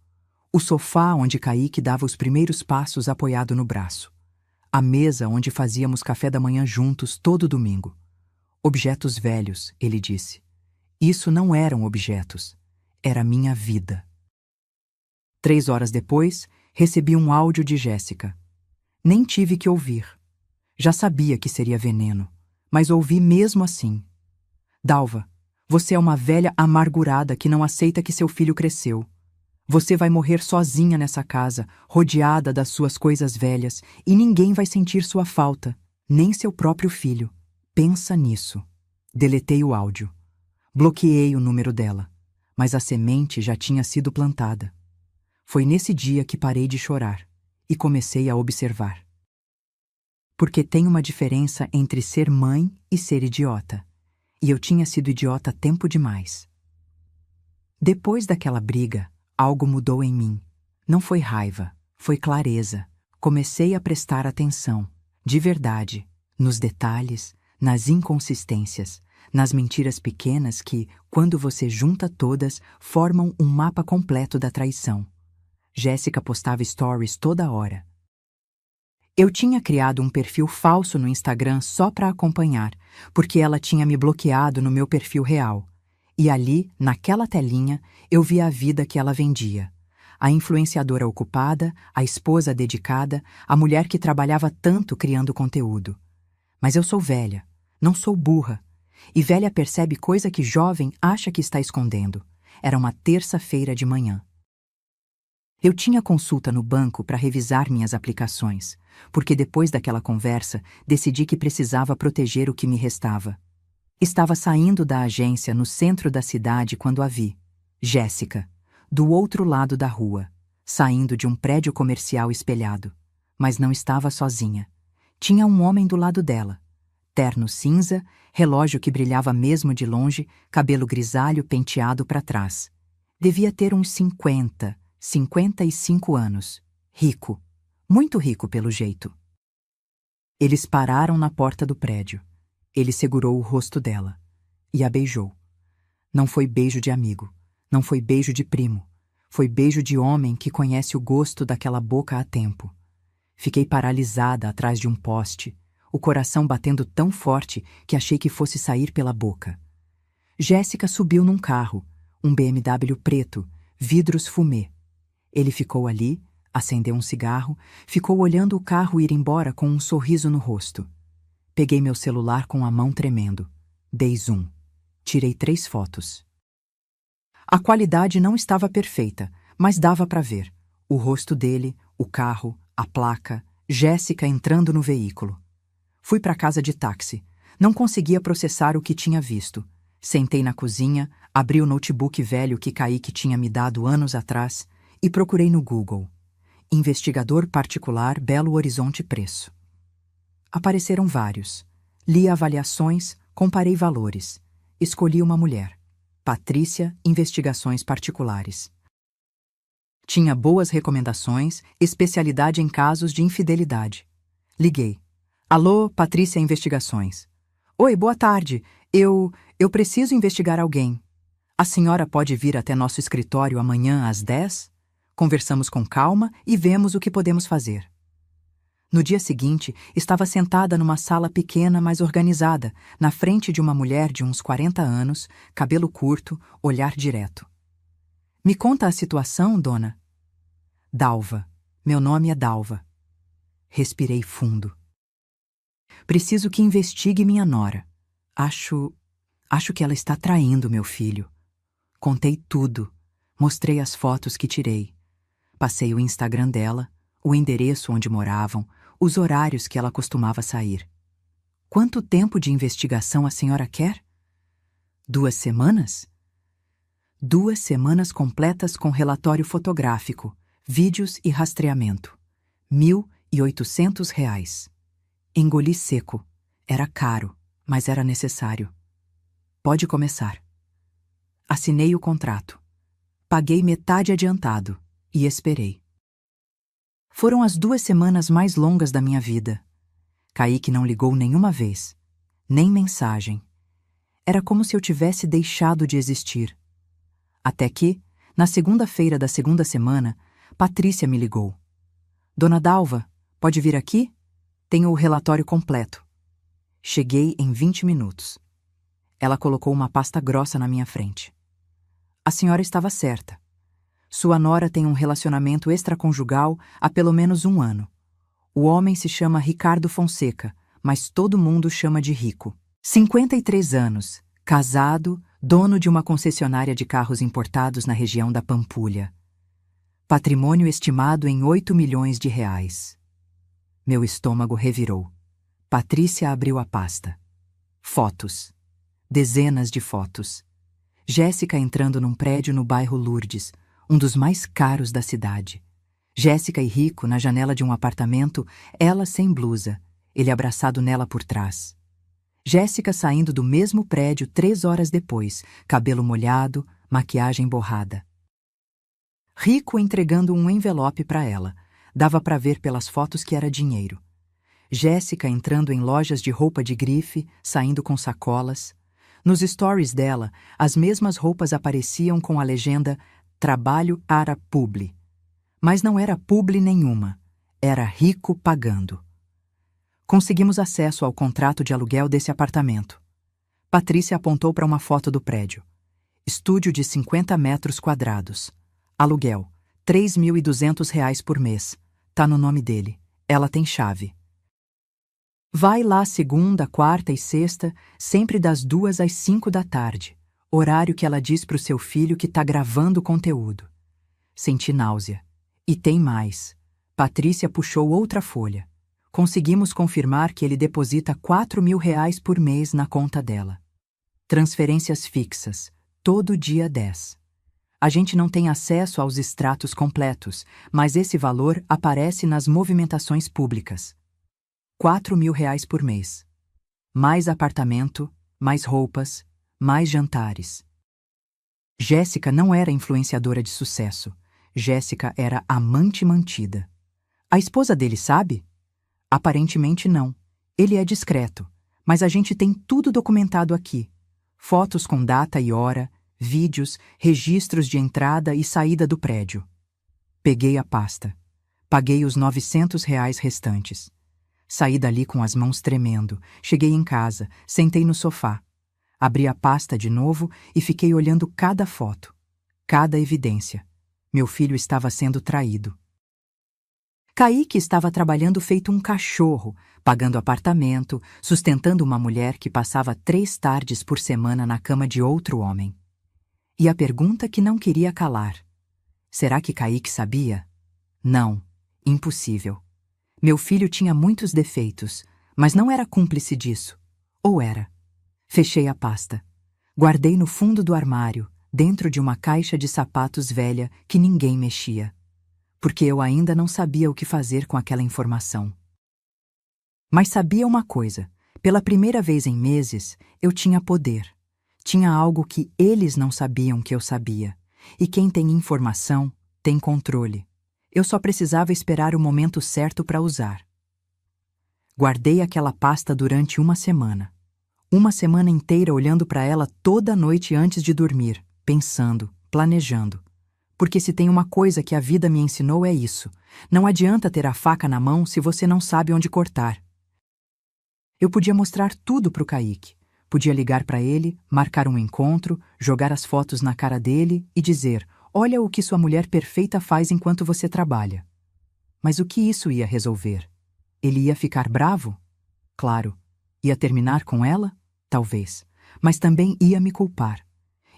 [SPEAKER 1] O sofá onde Kaique dava os primeiros passos apoiado no braço. A mesa onde fazíamos café da manhã juntos todo domingo. Objetos velhos, ele disse. Isso não eram objetos. Era minha vida. 3 horas depois, recebi um áudio de Jéssica. Nem tive que ouvir. Já sabia que seria veneno, mas ouvi mesmo assim. Dalva, você é uma velha amargurada que não aceita que seu filho cresceu. Você vai morrer sozinha nessa casa, rodeada das suas coisas velhas, e ninguém vai sentir sua falta, nem seu próprio filho. Pensa nisso. Deletei o áudio. Bloqueei o número dela, mas a semente já tinha sido plantada. Foi nesse dia que parei de chorar e comecei a observar. Porque tem uma diferença entre ser mãe e ser idiota. E eu tinha sido idiota tempo demais. Depois daquela briga, algo mudou em mim. Não foi raiva, foi clareza. Comecei a prestar atenção, de verdade, nos detalhes, nas inconsistências, nas mentiras pequenas que, quando você junta todas, formam um mapa completo da traição. Jéssica postava stories toda hora. Eu tinha criado um perfil falso no Instagram só para acompanhar, porque ela tinha me bloqueado no meu perfil real. E ali, naquela telinha, eu via a vida que ela vendia. A influenciadora ocupada, a esposa dedicada, a mulher que trabalhava tanto criando conteúdo. Mas eu sou velha, não sou burra. E velha percebe coisa que jovem acha que está escondendo. Era uma terça-feira de manhã. Eu tinha consulta no banco para revisar minhas aplicações, porque depois daquela conversa decidi que precisava proteger o que me restava. Estava saindo da agência no centro da cidade quando a vi, Jéssica, do outro lado da rua, saindo de um prédio comercial espelhado. Mas não estava sozinha. Tinha um homem do lado dela. Terno cinza, relógio que brilhava mesmo de longe, cabelo grisalho penteado para trás. Devia ter uns 55 anos. Rico. Muito rico pelo jeito. Eles pararam na porta do prédio. Ele segurou o rosto dela e a beijou. Não foi beijo de amigo, não foi beijo de primo. Foi beijo de homem que conhece o gosto daquela boca há tempo. Fiquei paralisada atrás de um poste, o coração batendo tão forte que achei que fosse sair pela boca. Jéssica subiu num carro, um BMW preto, vidros fumê. Ele ficou ali, acendeu um cigarro, ficou olhando o carro ir embora com um sorriso no rosto. Peguei meu celular com a mão tremendo. Dei zoom. Tirei 3 fotos. A qualidade não estava perfeita, mas dava para ver. O rosto dele, o carro, a placa, Jéssica entrando no veículo. Fui para casa de táxi. Não conseguia processar o que tinha visto. Sentei na cozinha, abri o notebook velho que Kaique tinha me dado anos atrás e procurei no Google. Investigador particular Belo Horizonte preço. Apareceram vários. Li avaliações, comparei valores. Escolhi uma mulher. Patrícia, investigações particulares. Tinha boas recomendações, especialidade em casos de infidelidade. Liguei. Alô, Patrícia Investigações. Oi, boa tarde. Eu preciso investigar alguém. A senhora pode vir até nosso escritório amanhã às 10? Conversamos com calma e vemos o que podemos fazer. No dia seguinte, estava sentada numa sala pequena, mas organizada, na frente de uma mulher de uns 40 anos, cabelo curto, olhar direto. Me conta a situação, dona? Dalva, Meu nome é Dalva. Respirei fundo. Preciso que investigue minha nora. Acho que ela está traindo meu filho. Contei tudo. Mostrei as fotos que tirei. Passei o Instagram dela, o endereço onde moravam, os horários que ela costumava sair. Quanto tempo de investigação a senhora quer? 2 semanas? 2 semanas completas com relatório fotográfico, vídeos e rastreamento. R$ 1.800. Engoli seco. Era caro, mas era necessário. Pode começar. Assinei o contrato. Paguei metade adiantado e esperei. Foram as 2 semanas mais longas da minha vida. Kaique não ligou nenhuma vez, nem mensagem. Era como se eu tivesse deixado de existir. Até que, na segunda-feira da segunda semana, Patrícia me ligou. Dona Dalva, pode vir aqui? Tenho o relatório completo. Cheguei em 20 minutos. Ela colocou uma pasta grossa na minha frente. A senhora estava certa. Sua nora tem um relacionamento extraconjugal há pelo menos 1 ano. O homem se chama Ricardo Fonseca, mas todo mundo chama de Rico. 53 anos, casado, dono de uma concessionária de carros importados na região da Pampulha. Patrimônio estimado em R$ 8 milhões. Meu estômago revirou. Patrícia abriu a pasta. Fotos. Dezenas de fotos. Jéssica entrando num prédio no bairro Lourdes, um dos mais caros da cidade. Jéssica e Rico na janela de um apartamento, ela sem blusa, ele abraçado nela por trás. Jéssica saindo do mesmo prédio 3 horas depois, cabelo molhado, maquiagem borrada. Rico entregando um envelope para ela. Dava para ver pelas fotos que era dinheiro. Jéssica entrando em lojas de roupa de grife, saindo com sacolas. Nos stories dela, as mesmas roupas apareciam com a legenda Trabalho para Publi. Mas não era publi nenhuma. Era Rico pagando. Conseguimos acesso ao contrato de aluguel desse apartamento. Patrícia apontou para uma foto do prédio. Estúdio de 50 metros quadrados. Aluguel, R$ 3.200 por mês. Tá no nome dele. Ela tem chave. Vai lá segunda, quarta e sexta, sempre das 2 às 5 da tarde. Horário que ela diz pro seu filho que tá gravando conteúdo. Senti náusea. E tem mais. Patrícia puxou outra folha. Conseguimos confirmar que ele deposita R$ 4.000 por mês na conta dela. Transferências fixas, todo dia 10. A gente não tem acesso aos extratos completos, mas esse valor aparece nas movimentações públicas. R$ 4.000 por mês. Mais apartamento, mais roupas, mais jantares. Jéssica não era influenciadora de sucesso. Jéssica era amante mantida. A esposa dele sabe? Aparentemente não. Ele é discreto, mas a gente tem tudo documentado aqui. Fotos com data e hora, vídeos, registros de entrada e saída do prédio. Peguei a pasta. Paguei os R$ 900 restantes. Saí dali com as mãos tremendo. Cheguei em casa, sentei no sofá. Abri a pasta de novo e fiquei olhando cada foto, cada evidência. Meu filho estava sendo traído. Kaique estava trabalhando feito um cachorro, pagando apartamento, sustentando uma mulher que passava 3 tardes por semana na cama de outro homem. E a pergunta que não queria calar. Será que Kaique sabia? Não, impossível. Meu filho tinha muitos defeitos, mas não era cúmplice disso. Ou era? Fechei a pasta. Guardei no fundo do armário, dentro de uma caixa de sapatos velha que ninguém mexia. Porque eu ainda não sabia o que fazer com aquela informação. Mas sabia uma coisa. Pela primeira vez em meses, eu tinha poder. Tinha algo que eles não sabiam que eu sabia. E quem tem informação, tem controle. Eu só precisava esperar o momento certo para usar. Guardei aquela pasta durante 1 semana. 1 semana inteira olhando para ela toda noite antes de dormir, pensando, planejando. Porque se tem uma coisa que a vida me ensinou é isso. Não adianta ter a faca na mão se você não sabe onde cortar. Eu podia mostrar tudo pro Kaique. Podia ligar para ele, marcar um encontro, jogar as fotos na cara dele e dizer: olha o que sua mulher perfeita faz enquanto você trabalha. Mas o que isso ia resolver? Ele ia ficar bravo? Claro. Ia terminar com ela? Talvez. Mas também ia me culpar.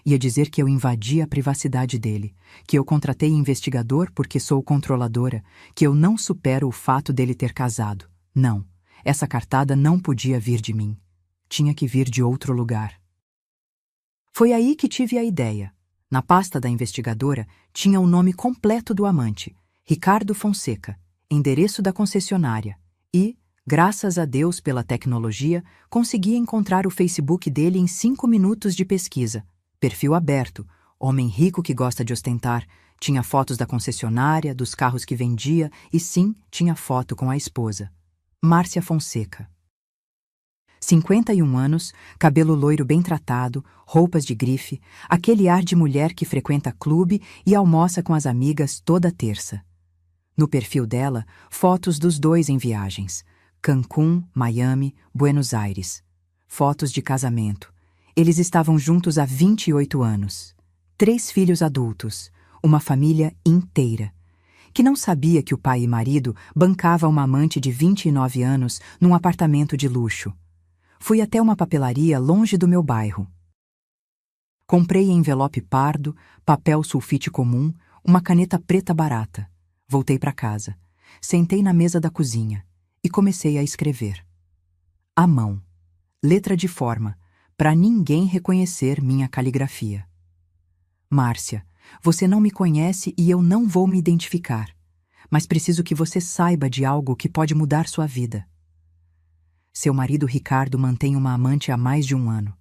[SPEAKER 1] Ia dizer que eu invadi a privacidade dele, que eu contratei investigador porque sou controladora, que eu não supero o fato dele ter casado. Não, essa cartada não podia vir de mim. Tinha que vir de outro lugar. Foi aí que tive a ideia. Na pasta da investigadora tinha o nome completo do amante, Ricardo Fonseca, endereço da concessionária e, graças a Deus pela tecnologia, consegui encontrar o Facebook dele em 5 minutos de pesquisa. Perfil aberto, homem rico que gosta de ostentar, tinha fotos da concessionária, dos carros que vendia e sim, tinha foto com a esposa. Márcia Fonseca. 51 anos, cabelo loiro bem tratado, roupas de grife, aquele ar de mulher que frequenta clube e almoça com as amigas toda terça. No perfil dela, fotos dos dois em viagens. Cancún, Miami, Buenos Aires. Fotos de casamento. Eles estavam juntos há 28 anos. 3 filhos adultos, uma família inteira. Que não sabia que o pai e marido bancavam uma amante de 29 anos num apartamento de luxo. Fui até uma papelaria longe do meu bairro. Comprei envelope pardo, papel sulfite comum, uma caneta preta barata. Voltei para casa. Sentei na mesa da cozinha e comecei a escrever. À mão. Letra de forma, para ninguém reconhecer minha caligrafia. Márcia, você não me conhece e eu não vou me identificar, mas preciso que você saiba de algo que pode mudar sua vida. Seu marido Ricardo mantém uma amante há mais de 1 ano.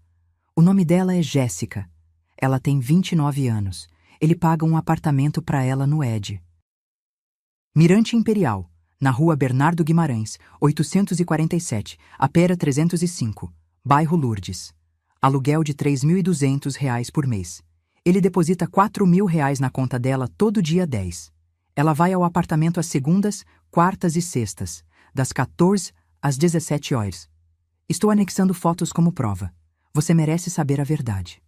[SPEAKER 1] O nome dela é Jéssica. Ela tem 29 anos. Ele paga um apartamento para ela no ED. Mirante Imperial, na rua Bernardo Guimarães, 847, a Pera 305, bairro Lourdes. Aluguel de R$ 3.200 por mês. Ele deposita R$ 4.000 na conta dela todo dia 10. Ela vai ao apartamento às segundas, quartas e sextas, das 14 às 17 horas. Estou anexando fotos como prova. Você merece saber a verdade.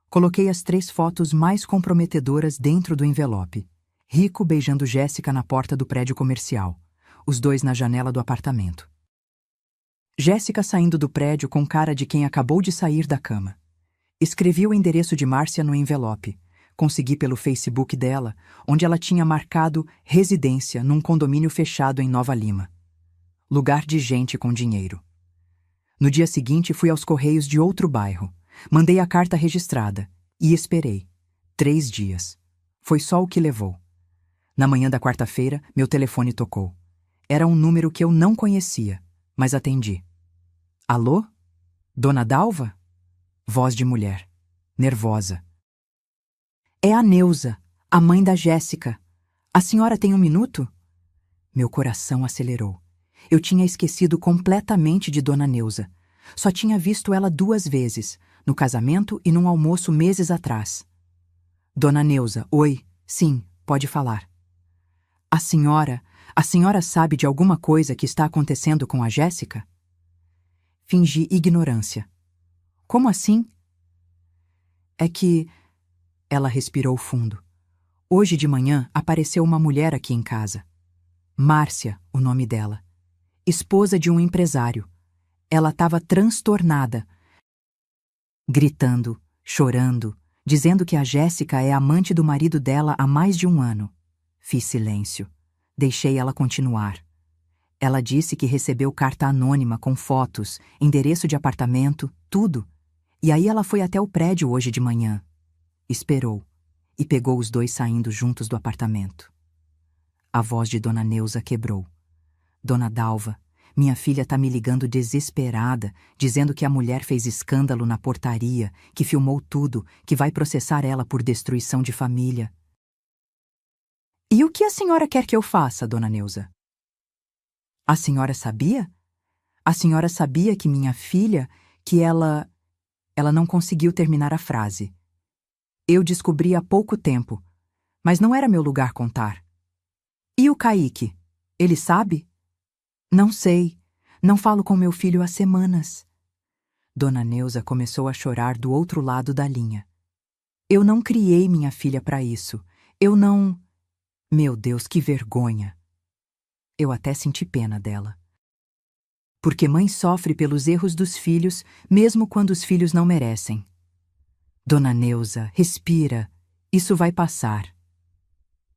[SPEAKER 1] Coloquei as 3 fotos mais comprometedoras dentro do envelope. Rico beijando Jéssica na porta do prédio comercial. Os dois na janela do apartamento. Jéssica saindo do prédio com cara de quem acabou de sair da cama. Escrevi o endereço de Márcia no envelope. Consegui pelo Facebook dela, onde ela tinha marcado residência num condomínio fechado em Nova Lima. Lugar de gente com dinheiro. No dia seguinte fui aos correios de outro bairro. Mandei a carta registrada e esperei. 3 dias. Foi só o que levou. Na manhã da quarta-feira, meu telefone tocou. Era um número que eu não conhecia, mas atendi. Alô? Dona Dalva? Voz de mulher. Nervosa. É a Neuza, a mãe da Jéssica. A senhora tem 1 minuto? Meu coração acelerou. Eu tinha esquecido completamente de Dona Neuza. Só tinha visto ela 2 vezes, no casamento e num almoço meses atrás. Dona Neuza, oi, sim, pode falar. A senhora sabe de alguma coisa que está acontecendo com a Jéssica? Fingi ignorância. Como assim? É que... Ela respirou fundo. Hoje de manhã apareceu uma mulher aqui em casa. Márcia, o nome dela. Esposa de um empresário. Ela estava transtornada. Gritando, chorando, dizendo que a Jéssica é amante do marido dela há mais de 1 ano. Fiz silêncio. Deixei ela continuar. Ela disse que recebeu carta anônima com fotos, endereço de apartamento, tudo. E aí ela foi até o prédio hoje de manhã. Esperou e pegou os 2 saindo juntos do apartamento. A voz de Dona Neuza quebrou. Dona Dalva, minha filha tá me ligando desesperada, dizendo que a mulher fez escândalo na portaria, que filmou tudo, que vai processar ela por destruição de família. E o que a senhora quer que eu faça, Dona Neuza? A senhora sabia? A senhora sabia que minha filha, que ela não conseguiu terminar a frase. Eu descobri há pouco tempo, mas não era meu lugar contar. E o Kaique? Ele sabe? Não sei. Não falo com meu filho há semanas. Dona Neuza começou a chorar do outro lado da linha. Eu não criei minha filha para isso. Eu não... Meu Deus, que vergonha. Eu até senti pena dela. Porque mãe sofre pelos erros dos filhos, mesmo quando os filhos não merecem. Dona Neuza, respira. Isso vai passar.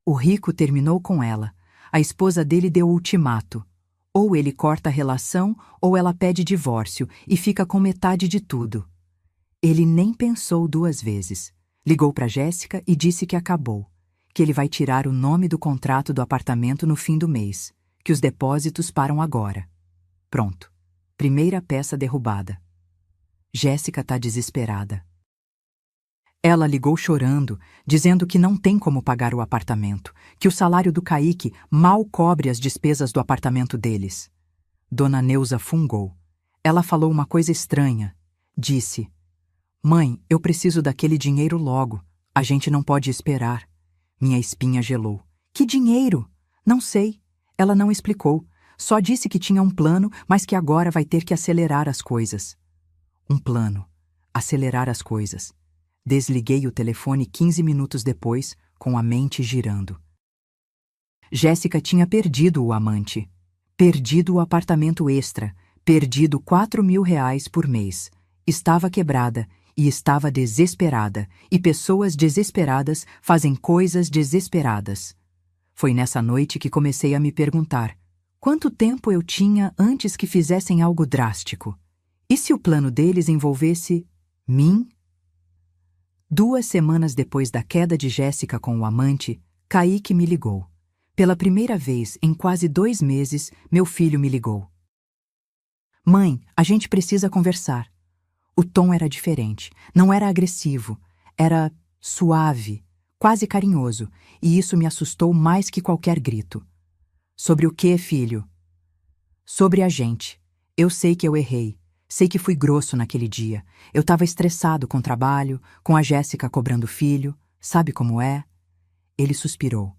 [SPEAKER 1] O rico terminou com ela. A esposa dele deu ultimato. Ou ele corta a relação, ou ela pede divórcio e fica com metade de tudo. Ele nem pensou 2 vezes. Ligou para Jéssica e disse que acabou, que ele vai tirar o nome do contrato do apartamento no fim do mês, que os depósitos param agora. Pronto. Primeira peça derrubada. Jéssica tá desesperada. Ela ligou chorando, dizendo que não tem como pagar o apartamento, que o salário do Kaique mal cobre as despesas do apartamento deles. Dona Neuza fungou. Ela falou uma coisa estranha. Disse: "Mãe, eu preciso daquele dinheiro logo. A gente não pode esperar." Minha espinha gelou. "Que dinheiro?" "Não sei." Ela não explicou. Só disse que tinha um plano, mas que agora vai ter que acelerar as coisas. Um plano. Acelerar as coisas. Desliguei o telefone 15 minutos depois, com a mente girando. Jéssica tinha perdido o amante. Perdido o apartamento extra. Perdido R$ 4.000 por mês. Estava quebrada e estava desesperada. E pessoas desesperadas fazem coisas desesperadas. Foi nessa noite que comecei a me perguntar: quanto tempo eu tinha antes que fizessem algo drástico? E se o plano deles envolvesse mim? 2 semanas depois da queda de Jéssica com o amante, Kaique me ligou. Pela primeira vez em quase 2 meses, meu filho me ligou. "Mãe, a gente precisa conversar." O tom era diferente, não era agressivo, era suave, quase carinhoso, e isso me assustou mais que qualquer grito. "Sobre o quê, filho?" "Sobre a gente. Eu sei que eu errei. Sei que fui grosso naquele dia. Eu estava estressado com o trabalho, com a Jéssica cobrando filho. Sabe como é?" Ele suspirou.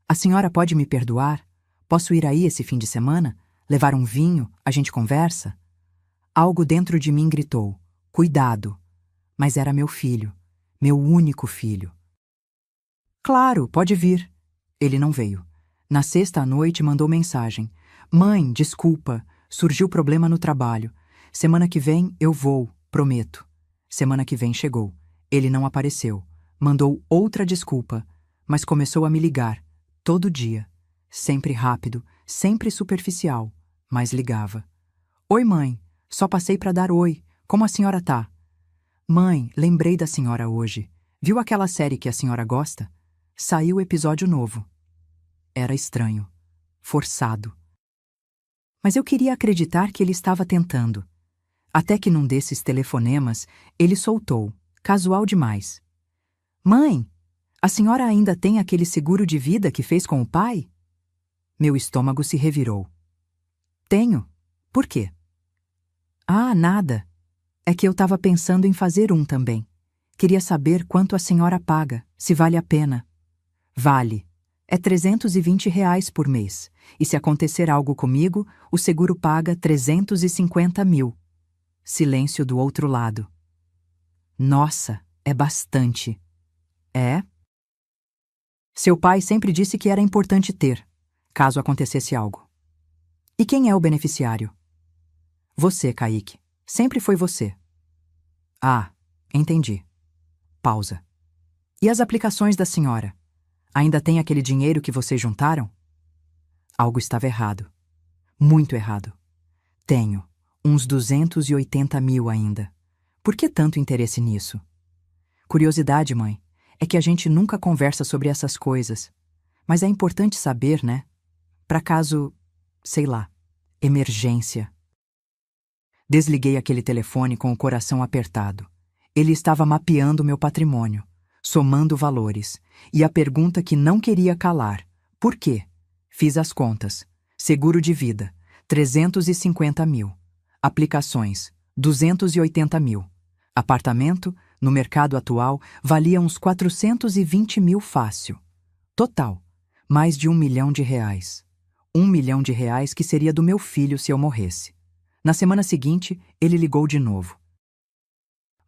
[SPEAKER 1] "A senhora pode me perdoar? Posso ir aí esse fim de semana? Levar um vinho? A gente conversa?" Algo dentro de mim gritou: "Cuidado!" Mas era meu filho. Meu único filho. "Claro, pode vir." Ele não veio. Na sexta à noite mandou mensagem: "Mãe, desculpa. Surgiu problema no trabalho. Semana que vem eu vou, prometo." Semana que vem chegou. Ele não apareceu. Mandou outra desculpa, mas começou a me ligar, todo dia. Sempre rápido, sempre superficial, mas ligava. "Oi, mãe. Só passei para dar oi. Como a senhora tá?" "Mãe, lembrei da senhora hoje. Viu aquela série que a senhora gosta? Saiu episódio novo." Era estranho. Forçado. Mas eu queria acreditar que ele estava tentando. Até que num desses telefonemas, ele soltou, casual demais: "Mãe, a senhora ainda tem aquele seguro de vida que fez com o pai?" Meu estômago se revirou. "Tenho. Por quê?" "Ah, nada. É que eu estava pensando em fazer um também. Queria saber quanto a senhora paga, se vale a pena." "Vale. É R$ 320 por mês. E se acontecer algo comigo, o seguro paga 350 mil. Silêncio do outro lado. "Nossa, é bastante." "É?" "Seu pai sempre disse que era importante ter, caso acontecesse algo." "E quem é o beneficiário?" "Você, Kaique. Sempre foi você." "Ah, entendi." Pausa. "E as aplicações da senhora? Ainda tem aquele dinheiro que vocês juntaram?" Algo estava errado. Muito errado. "Tenho. Uns 280 mil ainda. Por que tanto interesse nisso?" "Curiosidade, mãe. É que a gente nunca conversa sobre essas coisas. Mas é importante saber, né? Pra caso, sei lá, emergência." Desliguei aquele telefone com o coração apertado. Ele estava mapeando meu patrimônio, somando valores. E a pergunta que não queria calar: por quê? Fiz as contas. Seguro de vida, 350 mil. Aplicações, 280 mil. Apartamento, no mercado atual, valia uns 420 mil fácil. Total, mais de R$ 1.000.000. R$ 1.000.000 que seria do meu filho se eu morresse. Na semana seguinte, ele ligou de novo.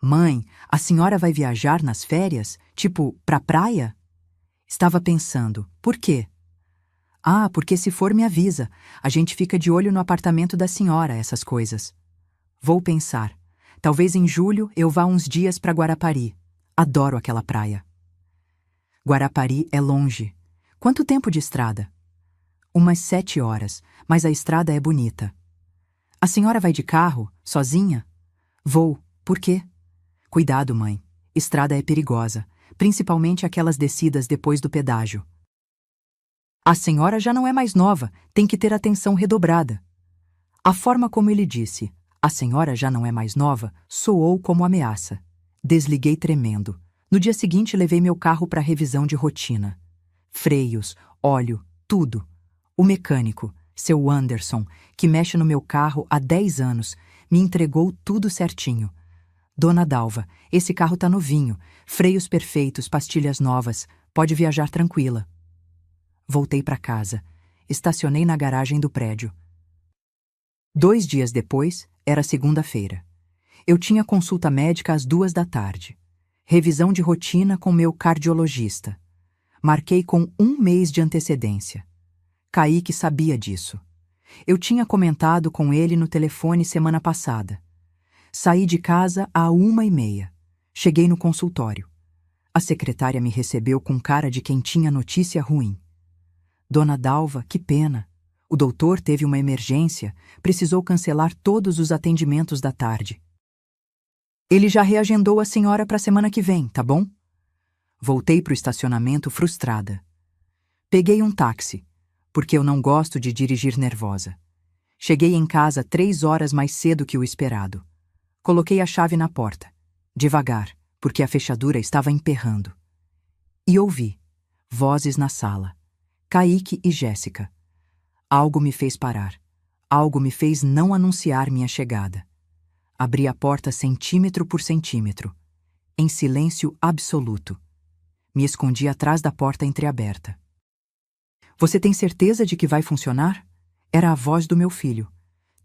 [SPEAKER 1] "Mãe, a senhora vai viajar nas férias? Tipo, pra praia?" Estava pensando: por quê? Ah, porque se for me avisa. A gente fica de olho no apartamento da senhora, essas coisas. Vou pensar. Talvez em julho eu vá uns dias para Guarapari. Adoro aquela praia. Guarapari é longe. Quanto tempo de estrada? Umas 7 horas, mas a estrada é bonita. A senhora vai de carro, sozinha? Vou. Por quê? Cuidado, mãe. Estrada é perigosa, principalmente aquelas descidas depois do pedágio. A senhora já não é mais nova, tem que ter atenção redobrada. A forma como ele disse, a senhora já não é mais nova, soou como ameaça. Desliguei tremendo. No dia seguinte levei meu carro para revisão de rotina. Freios, óleo, tudo. O mecânico, seu Anderson, que mexe no meu carro há 10 anos, me entregou tudo certinho. Dona Dalva, esse carro tá novinho, freios perfeitos, pastilhas novas, pode viajar tranquila. Voltei para casa. Estacionei na garagem do prédio. 2 dias depois, era segunda-feira. Eu tinha consulta médica às 2 da tarde. Revisão de rotina com meu cardiologista. Marquei com 1 mês de antecedência. Kaique sabia disso. Eu tinha comentado com ele no telefone semana passada. Saí de casa à 1h30. Cheguei no consultório. A secretária me recebeu com cara de quem tinha notícia ruim. Dona Dalva, que pena. O doutor teve uma emergência, precisou cancelar todos os atendimentos da tarde. Ele já reagendou a senhora para a semana que vem, tá bom? Voltei para o estacionamento frustrada. Peguei um táxi, porque eu não gosto de dirigir nervosa. Cheguei em casa 3 horas mais cedo que o esperado. Coloquei a chave na porta, devagar, porque a fechadura estava emperrando. E ouvi vozes na sala. Kaique e Jéssica. Algo me fez parar. Algo me fez não anunciar minha chegada. Abri a porta centímetro por centímetro, em silêncio absoluto. Me escondi atrás da porta entreaberta. Você tem certeza de que vai funcionar? Era a voz do meu filho.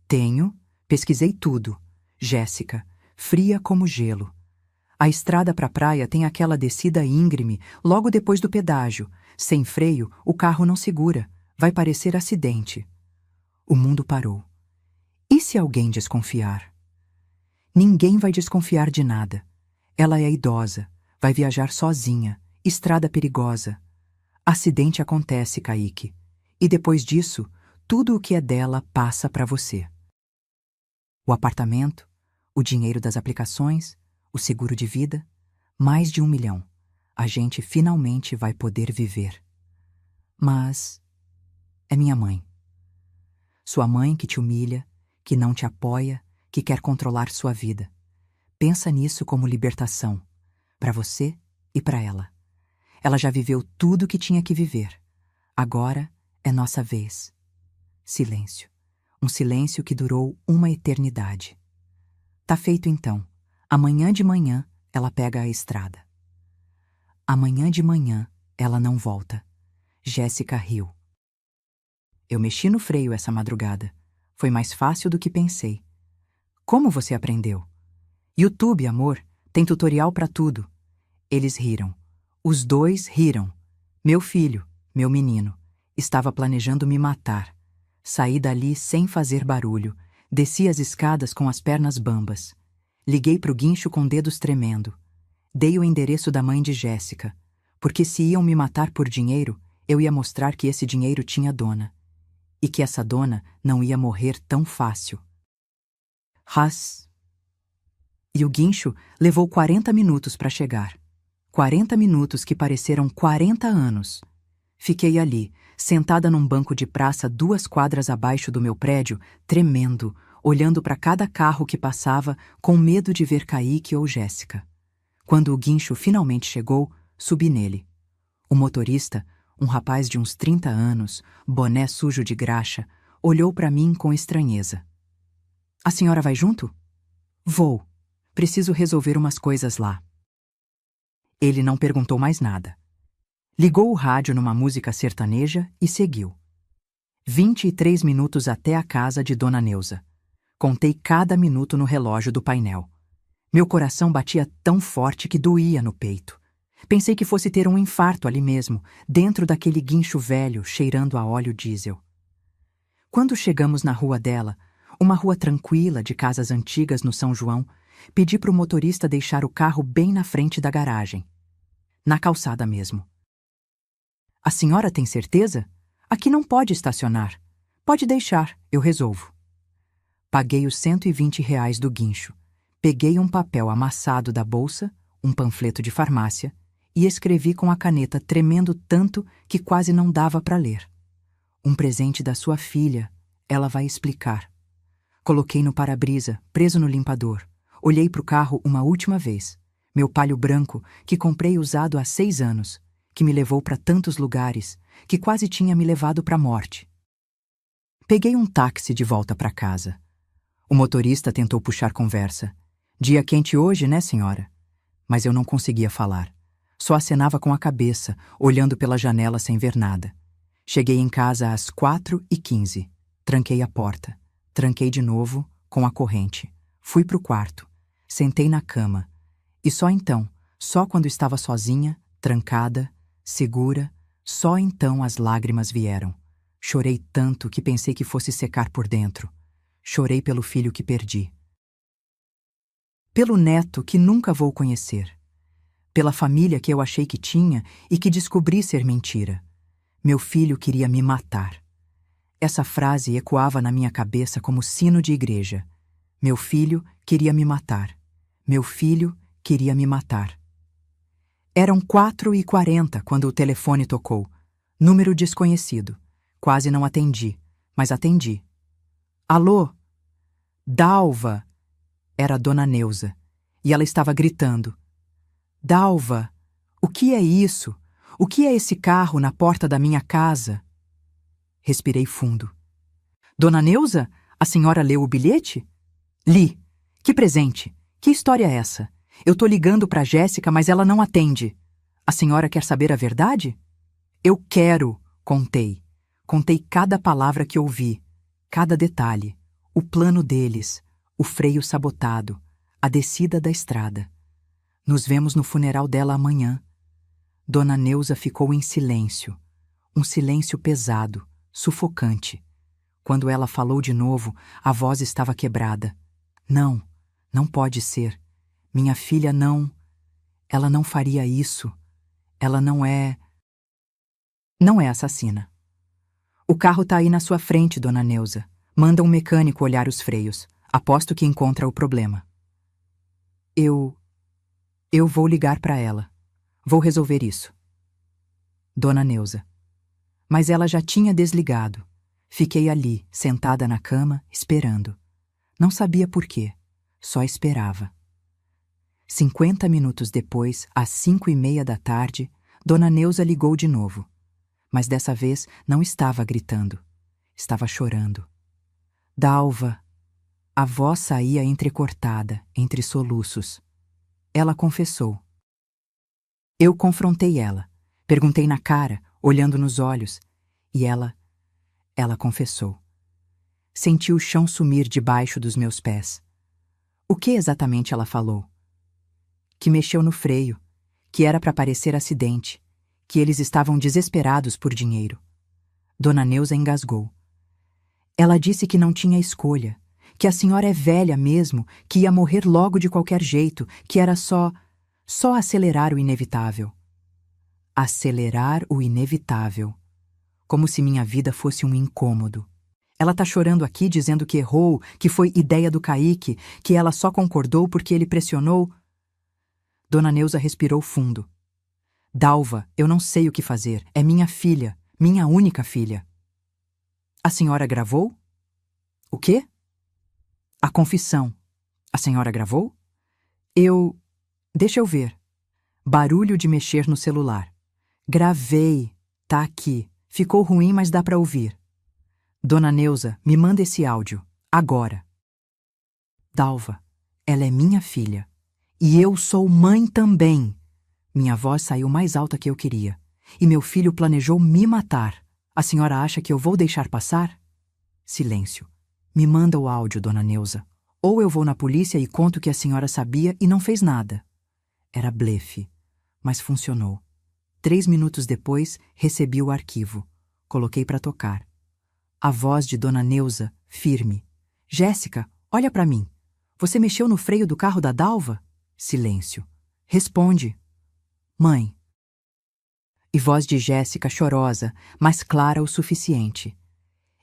[SPEAKER 1] Tenho. Pesquisei tudo. Jéssica, fria como gelo. A estrada para a praia tem aquela descida íngreme logo depois do pedágio. Sem freio, o carro não segura. Vai parecer acidente. O mundo parou. E se alguém desconfiar? Ninguém vai desconfiar de nada. Ela é idosa, vai viajar sozinha, estrada perigosa. Acidente acontece, Kaique. E depois disso, tudo o que é dela passa para você. O apartamento, o dinheiro das aplicações, o seguro de vida, mais de 1 milhão. A gente finalmente vai poder viver. Mas é minha mãe. Sua mãe que te humilha, que não te apoia, que quer controlar sua vida. Pensa nisso como libertação, para você e para ela. Ela já viveu tudo o que tinha que viver. Agora é nossa vez. Silêncio. Um silêncio que durou uma eternidade. Tá feito então. Amanhã de manhã ela pega a estrada. Amanhã de manhã ela não volta. Jéssica riu. Eu mexi no freio essa madrugada. Foi mais fácil do que pensei. Como você aprendeu? YouTube, amor. Tem tutorial para tudo. Eles riram. Os dois riram. Meu filho, meu menino, estava planejando me matar. Saí dali sem fazer barulho. Desci as escadas com as pernas bambas. Liguei pro guincho com dedos tremendo. Dei o endereço da mãe de Jéssica, porque se iam me matar por dinheiro, eu ia mostrar que esse dinheiro tinha dona. E que essa dona não ia morrer tão fácil. E o guincho levou 40 minutos para chegar. 40 minutos que pareceram 40 anos. Fiquei ali, sentada num banco de praça 2 quadras abaixo do meu prédio, tremendo, olhando para cada carro que passava, com medo de ver Kaique ou Jéssica. Quando o guincho finalmente chegou, subi nele. O motorista, um rapaz de uns 30 anos, boné sujo de graxa, olhou para mim com estranheza. A senhora vai junto? Vou. Preciso resolver umas coisas lá. Ele não perguntou mais nada. Ligou o rádio numa música sertaneja e seguiu. 23 minutos até a casa de Dona Neuza. Contei cada minuto no relógio do painel. Meu coração batia tão forte que doía no peito. Pensei que fosse ter um infarto ali mesmo, dentro daquele guincho velho, cheirando a óleo diesel. Quando chegamos na rua dela, uma rua tranquila de casas antigas no São João, pedi para o motorista deixar o carro bem na frente da garagem. Na calçada mesmo. A senhora tem certeza? Aqui não pode estacionar. Pode deixar, eu resolvo. Paguei os R$ 120 do guincho. Peguei um papel amassado da bolsa, um panfleto de farmácia, e escrevi com a caneta tremendo tanto que quase não dava para ler. Um presente da sua filha, ela vai explicar. Coloquei no para-brisa, preso no limpador. Olhei para o carro uma última vez. Meu Palio branco, que comprei usado há 6 anos, que me levou para tantos lugares, que quase tinha me levado para a morte. Peguei um táxi de volta para casa. O motorista tentou puxar conversa. Dia quente hoje, né, senhora? Mas eu não conseguia falar. Só acenava com a cabeça, olhando pela janela sem ver nada. Cheguei em casa às 4h15. Tranquei a porta. Tranquei de novo, com a corrente. Fui pro quarto. Sentei na cama. E só então, só quando estava sozinha, trancada, segura, só então as lágrimas vieram. Chorei tanto que pensei que fosse secar por dentro. Chorei pelo filho que perdi. Pelo neto que nunca vou conhecer. Pela família que eu achei que tinha e que descobri ser mentira. Meu filho queria me matar. Essa frase ecoava na minha cabeça como sino de igreja. Meu filho queria me matar. Meu filho queria me matar. Eram 4h40 quando o telefone tocou. Número desconhecido. Quase não atendi, mas atendi. Alô? Dalva! Era a Dona Neuza. E ela estava gritando. Dalva, o que é isso? O que é esse carro na porta da minha casa? Respirei fundo. Dona Neuza, a senhora leu o bilhete? Li. Que presente. Que história é essa? Eu tô ligando pra Jéssica, mas ela não atende. A senhora quer saber a verdade? Eu quero, contei. Contei cada palavra que ouvi, cada detalhe, o plano deles, o freio sabotado, a descida da estrada. Nos vemos no funeral dela amanhã. Dona Neuza ficou em silêncio. Um silêncio pesado, sufocante. Quando ela falou de novo, a voz estava quebrada. Não, não pode ser. Minha filha não... Ela não faria isso. Ela não é... Não é assassina. O carro tá aí na sua frente, Dona Neuza. Manda um mecânico olhar os freios. Aposto que encontra o problema. Eu vou ligar para ela. Vou resolver isso. Dona Neuza. Mas ela já tinha desligado. Fiquei ali, sentada na cama, esperando. Não sabia por quê. Só esperava. 50 minutos depois, às 5h30 da tarde, Dona Neuza ligou de novo. Mas dessa vez não estava gritando. Estava chorando. Dalva. A voz saía entrecortada, entre soluços. Ela confessou. Eu confrontei ela. Perguntei na cara, olhando nos olhos. E ela confessou. Senti o chão sumir debaixo dos meus pés. O que exatamente ela falou? Que mexeu no freio, que era para parecer acidente, que eles estavam desesperados por dinheiro. Dona Neuza engasgou. Ela disse que não tinha escolha, que a senhora é velha mesmo, que ia morrer logo de qualquer jeito, que era só acelerar o inevitável. Acelerar o inevitável. Como se minha vida fosse um incômodo. Ela tá chorando aqui dizendo que errou, que foi ideia do Kaique, que ela só concordou porque ele pressionou. Dona Neuza respirou fundo. Dalva, eu não sei o que fazer. É minha filha, minha única filha. A senhora gravou? O quê? A confissão. A senhora gravou? Deixa eu ver. Barulho de mexer no celular. Gravei. Tá aqui. Ficou ruim, mas dá pra ouvir. Dona Neuza, me manda esse áudio. Agora. Dalva, ela é minha filha. E eu sou mãe também. Minha voz saiu mais alta que eu queria. E meu filho planejou me matar. A senhora acha que eu vou deixar passar? Silêncio. Me manda o áudio, Dona Neuza. Ou eu vou na polícia e conto que a senhora sabia e não fez nada. Era blefe. mas funcionou. 3 minutos depois, recebi o arquivo. Coloquei para tocar. A voz de Dona Neuza, firme. Jéssica, olha para mim. Você mexeu no freio do carro da Dalva? Silêncio. Responde. Mãe. E voz de Jéssica chorosa, mas clara o suficiente.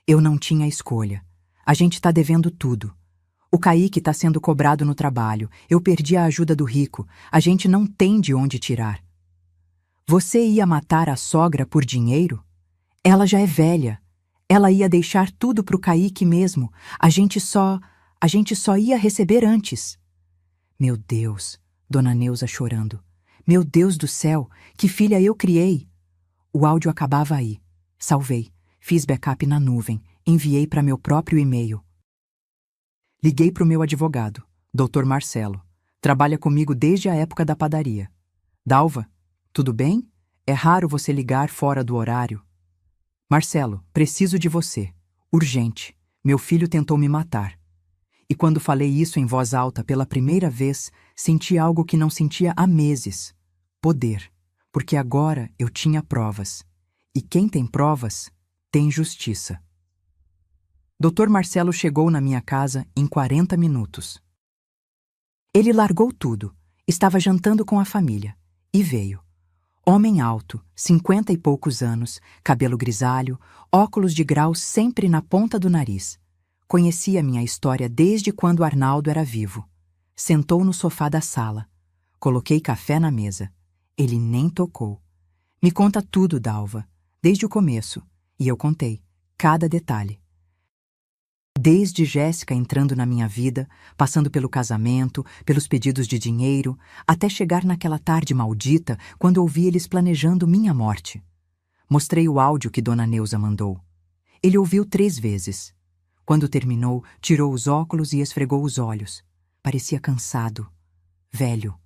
[SPEAKER 1] Eu não tinha escolha. A gente tá devendo tudo. O Kaique tá sendo cobrado no trabalho. Eu perdi a ajuda do Rico. A gente não tem de onde tirar. Você ia matar a sogra por dinheiro? Ela já é velha. Ela ia deixar tudo pro Kaique mesmo. A gente só ia receber antes. Meu Deus, Dona Neuza chorando. Meu Deus do céu, que filha eu criei. O áudio acabava aí. Salvei. Fiz backup na nuvem. Enviei para meu próprio e-mail. Liguei pro meu advogado, Dr. Marcelo. Trabalha comigo desde a época da padaria. Dalva, tudo bem? É raro você ligar fora do horário. Marcelo, preciso de você. Urgente. Meu filho tentou me matar. E quando falei isso em voz alta pela primeira vez, senti algo que não sentia há meses. Poder. Porque agora eu tinha provas. E quem tem provas, tem justiça. Dr. Marcelo chegou na minha casa em 40 minutos. Ele largou tudo. Estava jantando com a família. E veio. Homem alto, 50 e poucos anos, cabelo grisalho, óculos de grau sempre na ponta do nariz. Conhecia minha história desde quando Arnaldo era vivo. Sentou no sofá da sala. Coloquei café na mesa. Ele nem tocou. Me conta tudo, Dalva, desde o começo. E eu contei, cada detalhe. Desde Jéssica entrando na minha vida, passando pelo casamento, pelos pedidos de dinheiro, até chegar naquela tarde maldita quando ouvi eles planejando minha morte. Mostrei o áudio que Dona Neuza mandou. Ele ouviu 3 vezes. Quando terminou, tirou os óculos e esfregou os olhos. Parecia cansado. Velho.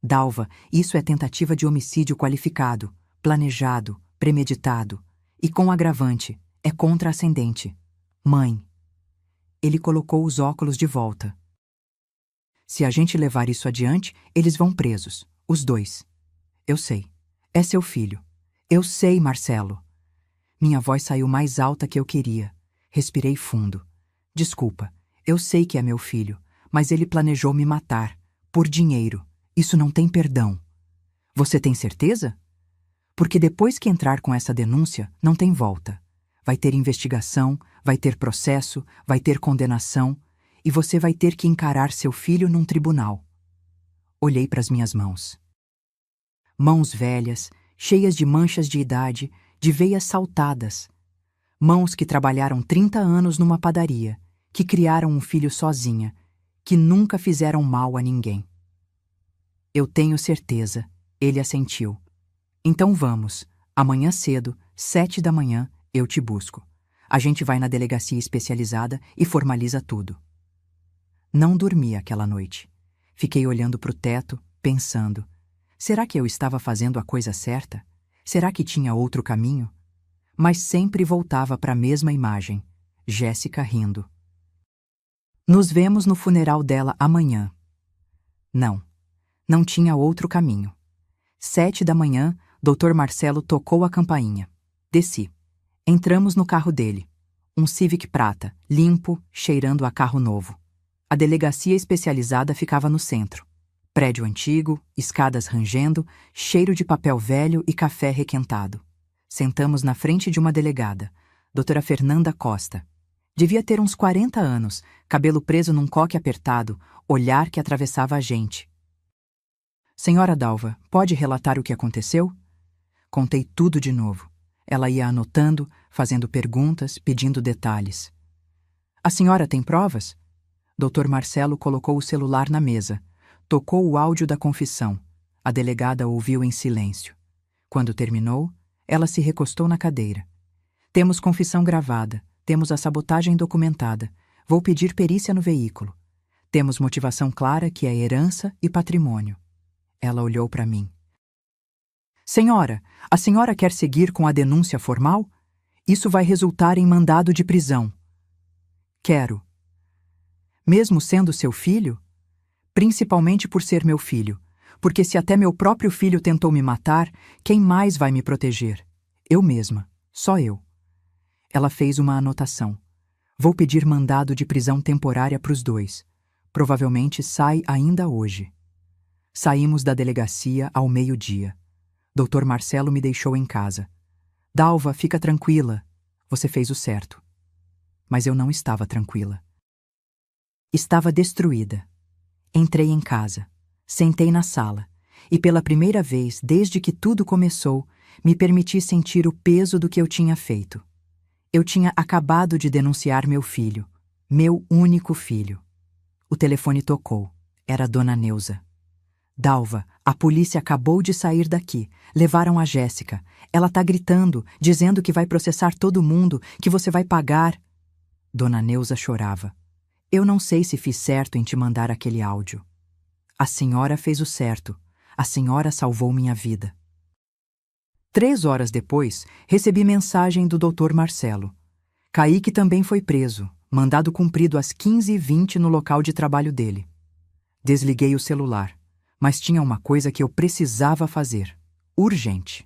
[SPEAKER 1] Dalva, isso é tentativa de homicídio qualificado, planejado, premeditado. E com agravante, é contra-ascendente. Mãe. Ele colocou os óculos de volta. Se a gente levar isso adiante, eles vão presos, os 2. Eu sei. É seu filho. Eu sei, Marcelo. Minha voz saiu mais alta que eu queria. Respirei fundo. Desculpa, eu sei que é meu filho, mas ele planejou me matar. Por dinheiro. Isso não tem perdão. Você tem certeza? Porque depois que entrar com essa denúncia, não tem volta. Vai ter investigação, vai ter processo, vai ter condenação, e você vai ter que encarar seu filho num tribunal. Olhei para as minhas mãos. Mãos velhas, cheias de manchas de idade, de veias saltadas. Mãos que trabalharam 30 anos numa padaria, que criaram um filho sozinha, que nunca fizeram mal a ninguém. Eu tenho certeza, ele assentiu. Então vamos, amanhã cedo, 7 da manhã, eu te busco. A gente vai na delegacia especializada e formaliza tudo. Não dormi aquela noite. Fiquei olhando para o teto, pensando. Será que eu estava fazendo a coisa certa? Será que tinha outro caminho? Mas sempre voltava para a mesma imagem. Jéssica rindo. Nos vemos no funeral dela amanhã. Não tinha outro caminho. 7 da manhã, Dr. Marcelo tocou a campainha. Desci. Entramos no carro dele. Um Civic prata, limpo, cheirando a carro novo. A delegacia especializada ficava no centro. Prédio antigo, escadas rangendo, cheiro de papel velho e café requentado. Sentamos na frente de uma delegada, doutora Fernanda Costa. Devia ter uns 40 anos, cabelo preso num coque apertado, olhar que atravessava a gente. Senhora Dalva, pode relatar o que aconteceu? Contei tudo de novo. Ela ia anotando, fazendo perguntas, pedindo detalhes. A senhora tem provas? Dr. Marcelo colocou o celular na mesa. Tocou o áudio da confissão. A delegada ouviu em silêncio. Quando terminou, ela se recostou na cadeira. Temos confissão gravada. Temos a sabotagem documentada. Vou pedir perícia no veículo. Temos motivação clara que é herança e patrimônio. Ela olhou para mim. Senhora, a senhora quer seguir com a denúncia formal? Isso vai resultar em mandado de prisão. Quero. Mesmo sendo seu filho? Principalmente por ser meu filho, Porque se até meu próprio filho tentou me matar, quem mais vai me proteger? Eu mesma. Só eu. Ela fez uma anotação. Vou pedir mandado de prisão temporária para os dois. Provavelmente sai ainda hoje. Saímos da delegacia ao meio-dia. Dr. Marcelo me deixou em casa. Dalva, fica tranquila. Você fez o certo. Mas eu não estava tranquila. Estava destruída. Entrei em casa. Sentei na sala. E pela primeira vez, desde que tudo começou, me permiti sentir o peso do que eu tinha feito. Eu tinha acabado de denunciar meu filho. Meu único filho. O telefone tocou. Era Dona Neuza. Dalva, a polícia acabou de sair daqui. Levaram a Jéssica. Ela tá gritando, dizendo que vai processar todo mundo, que você vai pagar. Dona Neuza chorava. Eu não sei se fiz certo em te mandar aquele áudio. A senhora fez o certo. A senhora salvou minha vida. 3 horas depois, recebi mensagem do Dr. Marcelo. Kaique também foi preso, mandado cumprido às 15h20 no local de trabalho dele. Desliguei o celular, mas tinha uma coisa que eu precisava fazer. Urgente.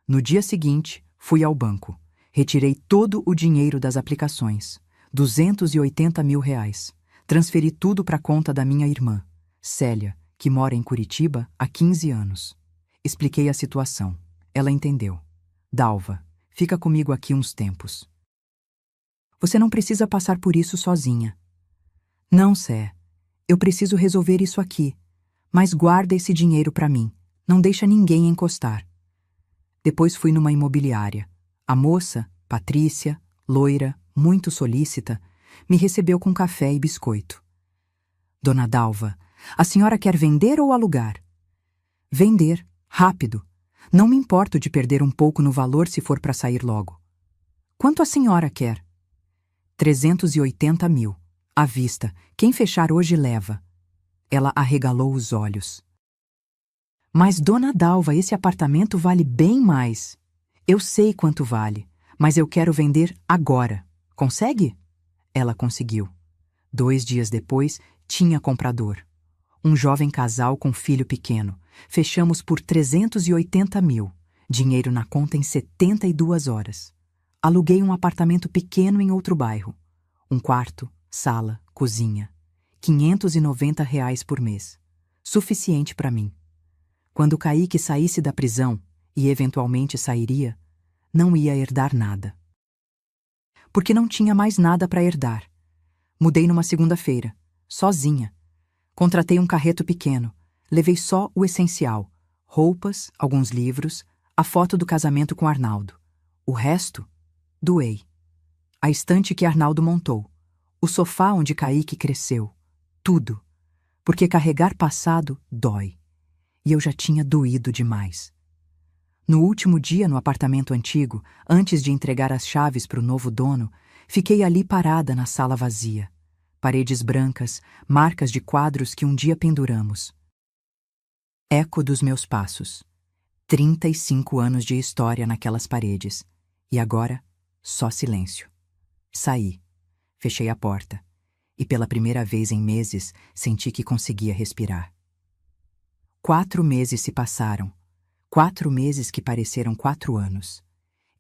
[SPEAKER 1] No dia seguinte, fui ao banco. Retirei todo o dinheiro das aplicações. 280 mil reais. Transferi tudo para a conta da minha irmã, Célia, que mora em Curitiba há 15 anos. Expliquei a situação. Ela entendeu. Dalva, fica comigo aqui uns tempos. Você não precisa passar por isso sozinha. Não, Sé. Eu preciso resolver isso aqui. Mas guarda esse dinheiro para mim. Não deixa ninguém encostar. Depois fui numa imobiliária. A moça, Patrícia, loira, muito solícita, me recebeu com café e biscoito. Dona Dalva, a senhora quer vender ou alugar? Vender, rápido. Não me importo de perder um pouco no valor se for para sair logo. Quanto a senhora quer? 380 mil. À vista. Quem fechar hoje leva. Ela arregalou os olhos. Mas, Dona Dalva, esse apartamento vale bem mais. Eu sei quanto vale, mas eu quero vender agora. Consegue? Ela conseguiu. 2 dias depois, tinha comprador. Um jovem casal com filho pequeno. Fechamos por 380 mil. Dinheiro na conta em 72 horas. Aluguei um apartamento pequeno em outro bairro. Um quarto, sala, cozinha. 590 reais por mês. Suficiente para mim. Quando Kaique saísse da prisão, e eventualmente sairia, não ia herdar nada. Porque não tinha mais nada para herdar. Mudei numa segunda-feira, sozinha. Contratei um carreto pequeno. Levei só o essencial. Roupas, alguns livros, a foto do casamento com Arnaldo. O resto, doei. A estante que Arnaldo montou. O sofá onde Kaique cresceu. Tudo. Porque carregar passado dói. E eu já tinha doído demais. No último dia no apartamento antigo, antes de entregar as chaves para o novo dono, fiquei ali parada na sala vazia. Paredes brancas, marcas de quadros que um dia penduramos. Eco dos meus passos. 35 anos de história naquelas paredes. E agora, só silêncio. Saí. Fechei a porta. E pela primeira vez em meses, senti que conseguia respirar. 4 meses se passaram. 4 meses que pareceram 4 anos.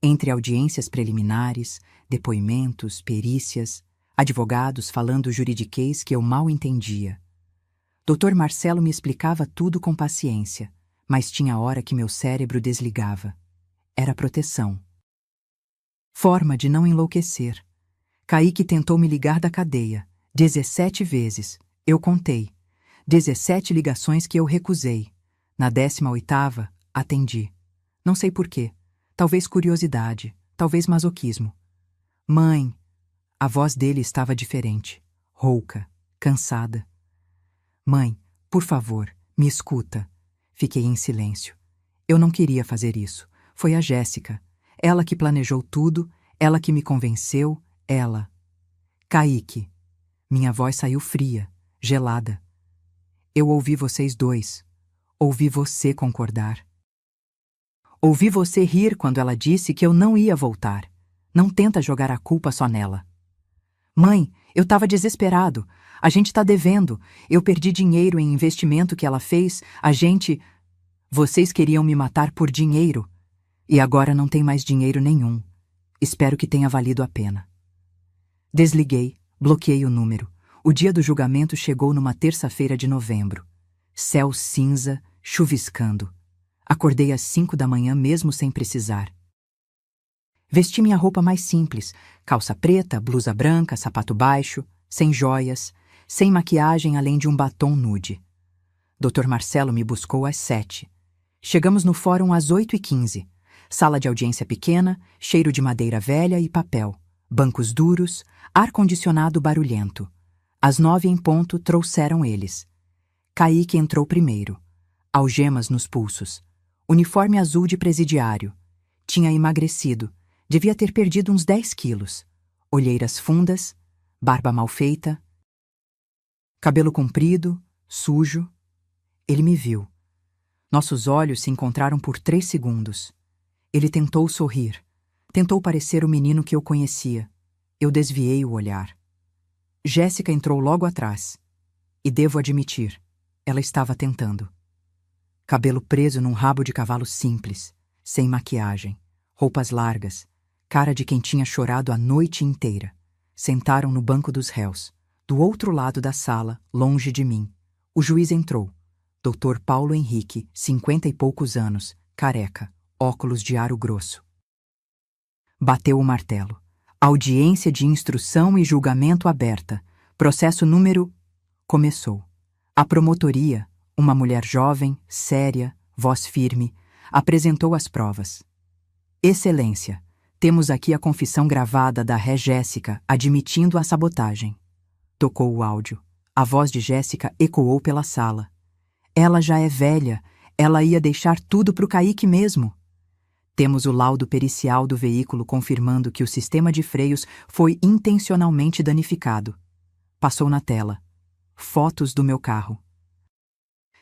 [SPEAKER 1] Entre audiências preliminares, depoimentos, perícias, advogados falando juridiquês que eu mal entendia. Dr. Marcelo me explicava tudo com paciência, mas tinha hora que meu cérebro desligava. Era proteção. Forma de não enlouquecer. Kaique tentou me ligar da cadeia. 17 vezes. Eu contei. 17 ligações que eu recusei. Na 18ª, atendi. Não sei por quê. Talvez curiosidade, talvez masoquismo. Mãe. A voz dele estava diferente. Rouca, cansada. Mãe, por favor, me escuta. Fiquei em silêncio. Eu não queria fazer isso. Foi a Jéssica. Ela que planejou tudo, ela que me convenceu, ela. Kaique. Minha voz saiu fria, gelada. Eu ouvi vocês dois. Ouvi você concordar. Ouvi você rir quando ela disse que eu não ia voltar. Não tenta jogar a culpa só nela. Mãe, Eu estava desesperado. A gente está devendo. Eu perdi dinheiro em investimento que ela fez. A gente... Vocês queriam me matar por dinheiro. E agora não tem mais dinheiro nenhum. Espero que tenha valido a pena. Desliguei, bloqueei o número. O dia do julgamento chegou numa terça-feira de novembro. Céu cinza, chuviscando. Acordei às 5 da manhã mesmo sem precisar. Vesti minha roupa mais simples, calça preta, blusa branca, sapato baixo, sem joias, sem maquiagem além de um batom nude. Dr. Marcelo me buscou às 7. Chegamos no fórum às 8h15. Sala de audiência pequena, cheiro de madeira velha e papel, bancos duros, ar-condicionado barulhento. Às 9 em ponto trouxeram eles. Kaique entrou primeiro. Algemas nos pulsos. Uniforme azul de presidiário. Tinha emagrecido. Devia ter perdido uns 10 quilos. Olheiras fundas, barba mal feita, cabelo comprido, sujo. Ele me viu. Nossos olhos se encontraram por 3 segundos. Ele tentou sorrir. Tentou parecer o menino que eu conhecia. Eu desviei o olhar. Jéssica entrou logo atrás. E devo admitir, ela estava tentando. Cabelo preso num rabo de cavalo simples, sem maquiagem, roupas largas, cara de quem tinha chorado a noite inteira. Sentaram no banco dos réus, do outro lado da sala, longe de mim. O juiz entrou. Dr. Paulo Henrique, 50 e poucos anos, careca, óculos de aro grosso. Bateu o martelo. Audiência de instrução e julgamento aberta. Processo número... Começou. A promotoria, uma mulher jovem, séria, voz firme, apresentou as provas. Excelência, temos aqui a confissão gravada da ré Jéssica admitindo a sabotagem. Tocou o áudio. A voz de Jéssica ecoou pela sala. Ela já é velha, ela ia deixar tudo pro Kaique mesmo. Temos o laudo pericial do veículo confirmando que o sistema de freios foi intencionalmente danificado. Passou na tela. Fotos do meu carro.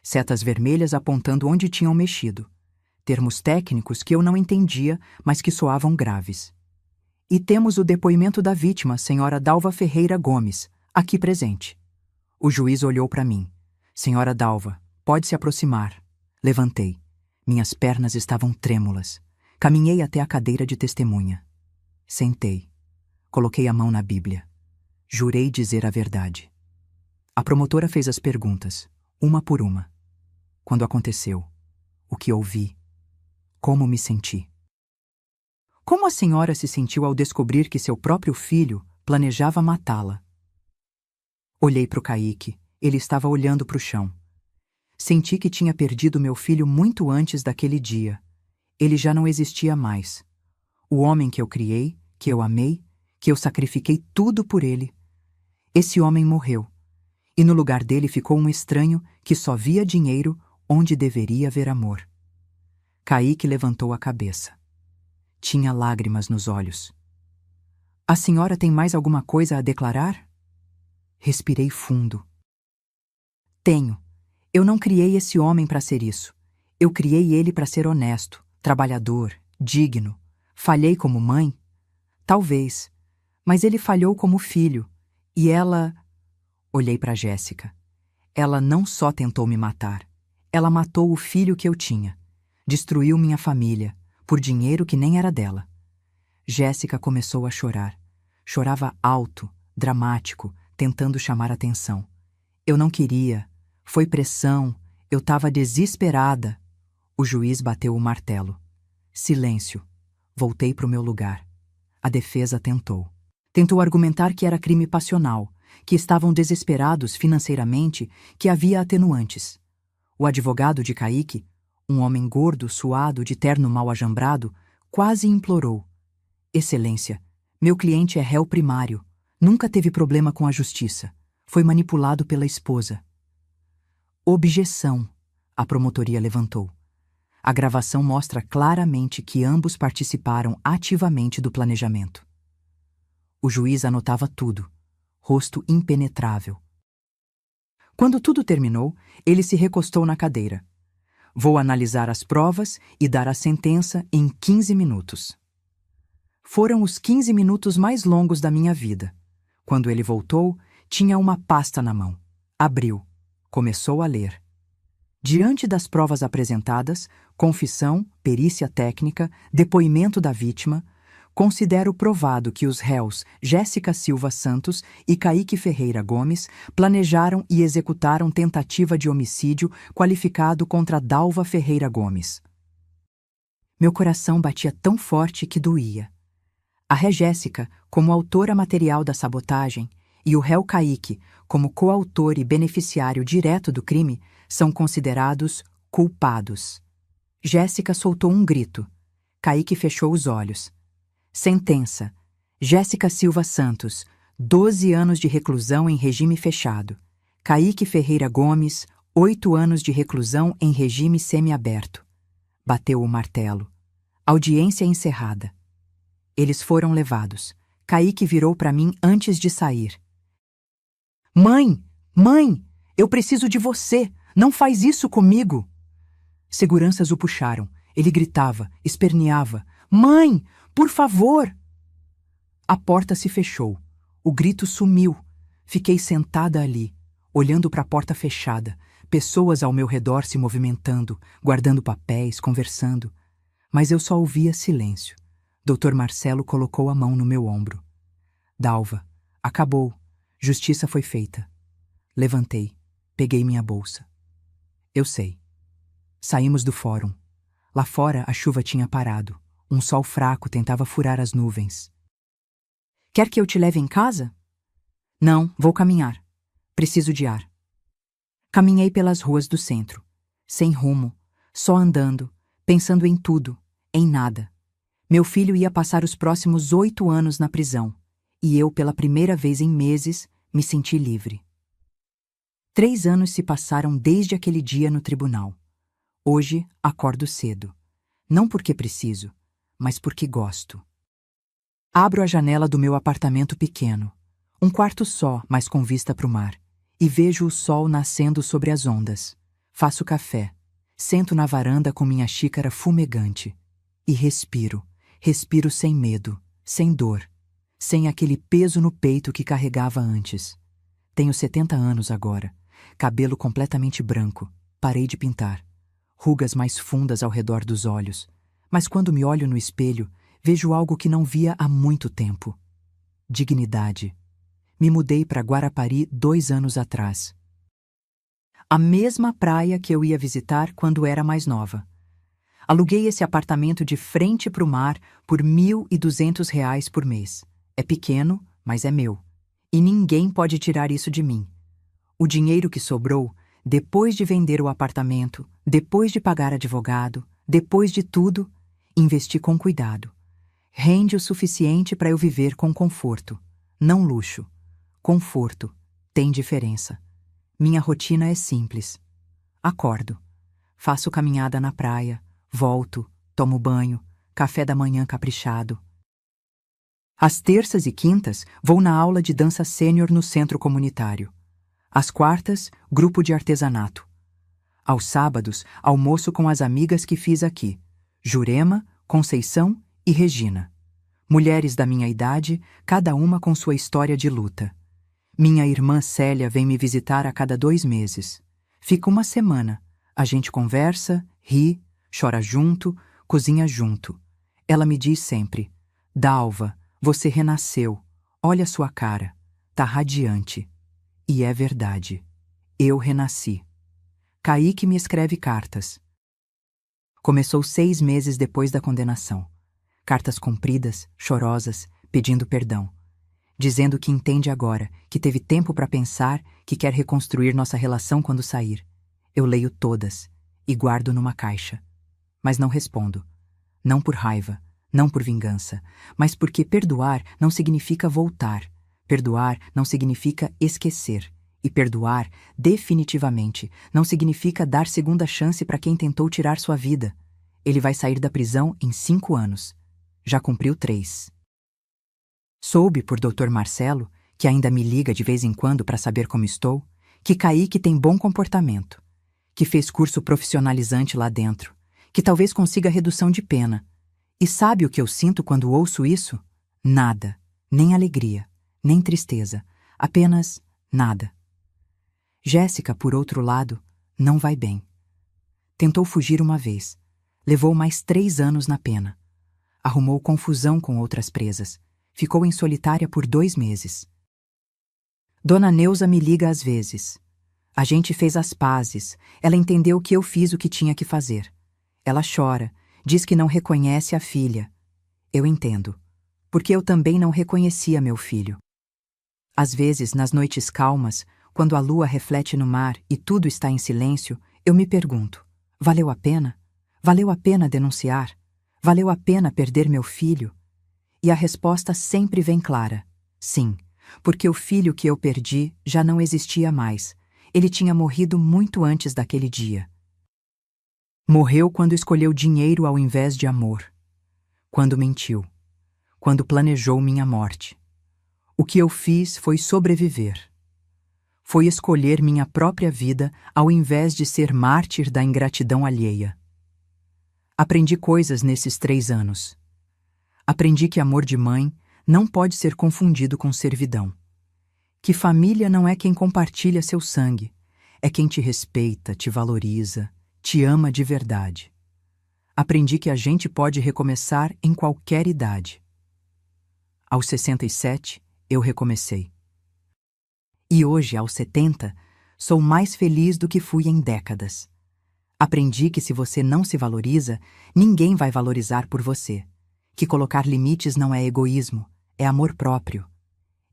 [SPEAKER 1] Setas vermelhas apontando onde tinham mexido. Termos técnicos que eu não entendia, mas que soavam graves. E temos o depoimento da vítima, senhora Dalva Ferreira Gomes, aqui presente. O juiz olhou para mim. Senhora Dalva, pode se aproximar. Levantei. Minhas pernas estavam trêmulas. Caminhei até a cadeira de testemunha. Sentei. Coloquei a mão na Bíblia. Jurei dizer a verdade. A promotora fez as perguntas, uma por uma. Quando aconteceu? O que ouvi? Como me senti? Como a senhora se sentiu ao descobrir que seu próprio filho planejava matá-la? Olhei para o Kaique. Ele estava olhando para o chão. Senti que tinha perdido meu filho muito antes daquele dia. Ele já não existia mais. O homem que eu criei, que eu amei, que eu sacrifiquei tudo por ele. Esse homem morreu. E no lugar dele ficou um estranho que só via dinheiro onde deveria haver amor. Kaique levantou a cabeça. Tinha lágrimas nos olhos. A senhora tem mais alguma coisa a declarar? Respirei fundo. Tenho. Eu não criei esse homem para ser isso. Eu criei ele para ser honesto, trabalhador, digno. Falhei como mãe? Talvez. Mas ele falhou como filho. E ela... Olhei para Jéssica. Ela não só tentou me matar. Ela matou o filho que eu tinha. Destruiu minha família, por dinheiro que nem era dela. Jéssica começou a chorar. Chorava alto, dramático, tentando chamar atenção. Eu não queria. Foi pressão. Eu estava desesperada. O juiz bateu o martelo. Silêncio. Voltei para o meu lugar. A defesa tentou. Tentou argumentar que era crime passional, que estavam desesperados financeiramente, que havia atenuantes. O advogado de Kaique, um homem gordo, suado, de terno mal ajambrado, quase implorou. Excelência, meu cliente é réu primário. Nunca teve problema com a justiça. Foi manipulado pela esposa. Objeção, a promotoria levantou. A gravação mostra claramente que ambos participaram ativamente do planejamento. O juiz anotava tudo, rosto impenetrável. Quando tudo terminou, ele se recostou na cadeira. Vou analisar as provas e dar a sentença em 15 minutos. Foram os 15 minutos mais longos da minha vida. Quando ele voltou, tinha uma pasta na mão. Abriu. Começou a ler. Diante das provas apresentadas, confissão, perícia técnica, depoimento da vítima, considero provado que os réus Jéssica Silva Santos e Kaique Ferreira Gomes planejaram e executaram tentativa de homicídio qualificado contra Dalva Ferreira Gomes. Meu coração batia tão forte que doía. A ré Jéssica, como autora material da sabotagem, e o réu Kaique, como coautor e beneficiário direto do crime, são considerados culpados. Jéssica soltou um grito. Kaique fechou os olhos. Sentença: Jéssica Silva Santos, 12 anos de reclusão em regime fechado. Kaique Ferreira Gomes, 8 anos de reclusão em regime semiaberto. Bateu o martelo. Audiência encerrada. Eles foram levados. Kaique virou para mim antes de sair. Mãe! Mãe! Eu preciso de você! Não faz isso comigo! Seguranças o puxaram. Ele gritava, esperneava. Mãe! Por favor! A porta se fechou. O grito sumiu. Fiquei sentada ali, olhando para a porta fechada, pessoas ao meu redor se movimentando, guardando papéis, conversando. Mas eu só ouvia silêncio. Dr. Marcelo colocou a mão no meu ombro. Dalva, acabou. Justiça foi feita. Levantei. Peguei minha bolsa. Eu sei. Saímos do fórum. Lá fora a chuva tinha parado. Um sol fraco tentava furar as nuvens. Quer que eu te leve em casa? Não, vou caminhar. Preciso de ar. Caminhei pelas ruas do centro. Sem rumo, só andando, pensando em tudo, em nada. Meu filho ia passar os próximos 8 anos na prisão. E eu, pela primeira vez em meses, me senti livre. 3 anos se passaram desde aquele dia no tribunal. Hoje, acordo cedo. Não porque preciso, mas porque gosto. Abro a janela do meu apartamento pequeno. Um quarto só, mas com vista para o mar. E vejo o sol nascendo sobre as ondas. Faço café. Sento na varanda com minha xícara fumegante. E respiro. Respiro sem medo, sem dor. Sem aquele peso no peito que carregava antes. Tenho 70 anos agora. Cabelo completamente branco. Parei de pintar. Rugas mais fundas ao redor dos olhos. Mas quando me olho no espelho, vejo algo que não via há muito tempo. Dignidade. Me mudei para Guarapari 2 anos atrás. A mesma praia que eu ia visitar quando era mais nova. Aluguei esse apartamento de frente para o mar por R$ 1.200 por mês. É pequeno, mas é meu. E ninguém pode tirar isso de mim. O dinheiro que sobrou, depois de vender o apartamento, depois de pagar advogado, depois de tudo, investi com cuidado. Rende o suficiente para eu viver com conforto. Não luxo. Conforto. Tem diferença. Minha rotina é simples. Acordo. Faço caminhada na praia. Volto. Tomo banho. Café da manhã caprichado. Às terças e quintas, vou na aula de dança sênior no centro comunitário. Às quartas, grupo de artesanato. Aos sábados, almoço com as amigas que fiz aqui. Jurema, Conceição e Regina. Mulheres da minha idade, cada uma com sua história de luta. Minha irmã Célia vem me visitar a cada 2 meses. Fica uma semana. A gente conversa, ri, chora junto, cozinha junto. Ela me diz sempre: Dalva, você renasceu. Olha sua cara. Tá radiante. E é verdade. Eu renasci. Kaique me escreve cartas. Começou 6 meses depois da condenação. Cartas compridas, chorosas, pedindo perdão. Dizendo que entende agora, que teve tempo para pensar, que quer reconstruir nossa relação quando sair. Eu leio todas e guardo numa caixa. Mas não respondo. Não por raiva, não por vingança, mas porque perdoar não significa voltar. Perdoar não significa esquecer. E perdoar, definitivamente, não significa dar segunda chance para quem tentou tirar sua vida. Ele vai sair da prisão em 5 anos. Já cumpriu 3. Soube por Dr. Marcelo, que ainda me liga de vez em quando para saber como estou, que Kaique tem bom comportamento, que fez curso profissionalizante lá dentro, que talvez consiga redução de pena. E sabe o que eu sinto quando ouço isso? Nada, nem alegria, nem tristeza, apenas nada. Jéssica, por outro lado, não vai bem. Tentou fugir uma vez. Levou mais 3 anos na pena. Arrumou confusão com outras presas. Ficou em solitária por 2 meses. Dona Neuza me liga às vezes. A gente fez as pazes. Ela entendeu que eu fiz o que tinha que fazer. Ela chora, diz que não reconhece a filha. Eu entendo, porque eu também não reconhecia meu filho. Às vezes, nas noites calmas, quando a lua reflete no mar e tudo está em silêncio, eu me pergunto: valeu a pena? Valeu a pena denunciar? Valeu a pena perder meu filho? E a resposta sempre vem clara: sim, porque o filho que eu perdi já não existia mais. Ele tinha morrido muito antes daquele dia. Morreu quando escolheu dinheiro ao invés de amor. Quando mentiu. Quando planejou minha morte. O que eu fiz foi sobreviver. Foi escolher minha própria vida ao invés de ser mártir da ingratidão alheia. Aprendi coisas nesses 3 anos. Aprendi que amor de mãe não pode ser confundido com servidão. Que família não é quem compartilha seu sangue, é quem te respeita, te valoriza, te ama de verdade. Aprendi que a gente pode recomeçar em qualquer idade. Aos 67, eu recomecei. E hoje, aos 70, sou mais feliz do que fui em décadas. Aprendi que se você não se valoriza, ninguém vai valorizar por você. Que colocar limites não é egoísmo, é amor próprio.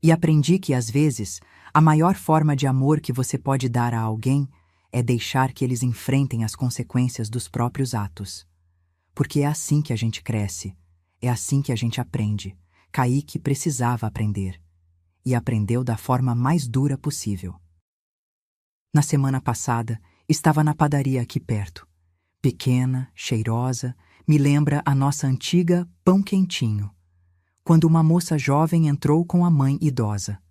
[SPEAKER 1] E aprendi que, às vezes, a maior forma de amor que você pode dar a alguém é deixar que eles enfrentem as consequências dos próprios atos. Porque é assim que a gente cresce, é assim que a gente aprende. Kaique precisava aprender. E aprendeu da forma mais dura possível. Na semana passada, estava na padaria aqui perto. Pequena, cheirosa, me lembra a nossa antiga Pão Quentinho, quando uma moça jovem entrou com a mãe idosa.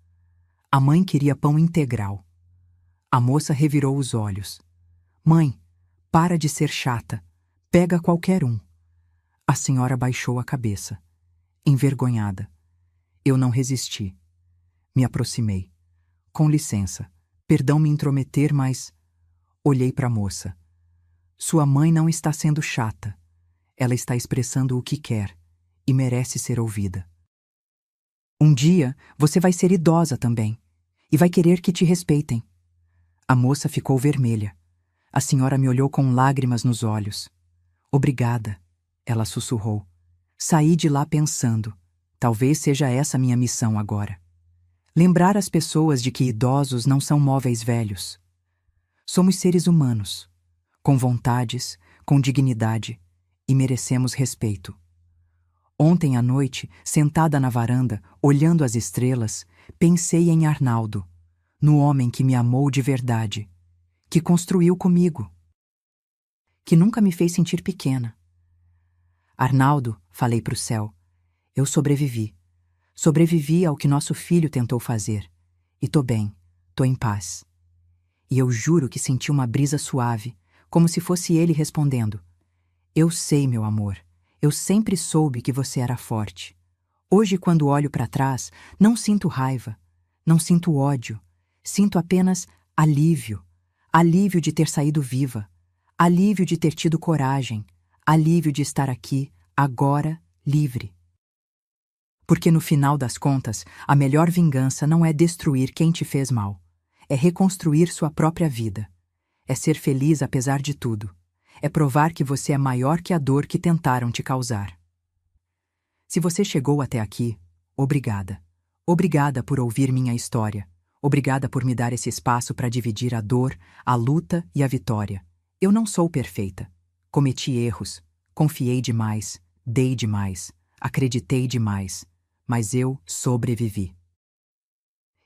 [SPEAKER 1] A mãe queria pão integral. A moça revirou os olhos. Mãe, para de ser chata. Pega qualquer um. A senhora baixou a cabeça, envergonhada. Eu não resisti. Me aproximei. Com licença, perdão me intrometer, mas... Olhei para a moça. Sua mãe não está sendo chata. Ela está expressando o que quer e merece ser ouvida. Um dia, você vai ser idosa também e vai querer que te respeitem. A moça ficou vermelha. A senhora me olhou com lágrimas nos olhos. Obrigada, ela sussurrou. Saí de lá pensando, talvez seja essa minha missão agora. Lembrar as pessoas de que idosos não são móveis velhos. Somos seres humanos, com vontades, com dignidade, e merecemos respeito. Ontem à noite, sentada na varanda, olhando as estrelas, pensei em Arnaldo, no homem que me amou de verdade, que construiu comigo, que nunca me fez sentir pequena. Arnaldo, falei para o céu, eu sobrevivi. Sobrevivi ao que nosso filho tentou fazer. E tô bem, tô em paz. E eu juro que senti uma brisa suave, como se fosse ele respondendo. Eu sei, meu amor, eu sempre soube que você era forte. Hoje, quando olho para trás, não sinto raiva, não sinto ódio, sinto apenas alívio. Alívio de ter saído viva, alívio de ter tido coragem, alívio de estar aqui, agora, livre. Porque no final das contas, a melhor vingança não é destruir quem te fez mal. É reconstruir sua própria vida. É ser feliz apesar de tudo. É provar que você é maior que a dor que tentaram te causar. Se você chegou até aqui, obrigada. Obrigada por ouvir minha história. Obrigada por me dar esse espaço para dividir a dor, a luta e a vitória. Eu não sou perfeita. Cometi erros. Confiei demais. Dei demais. Acreditei demais. Mas eu sobrevivi.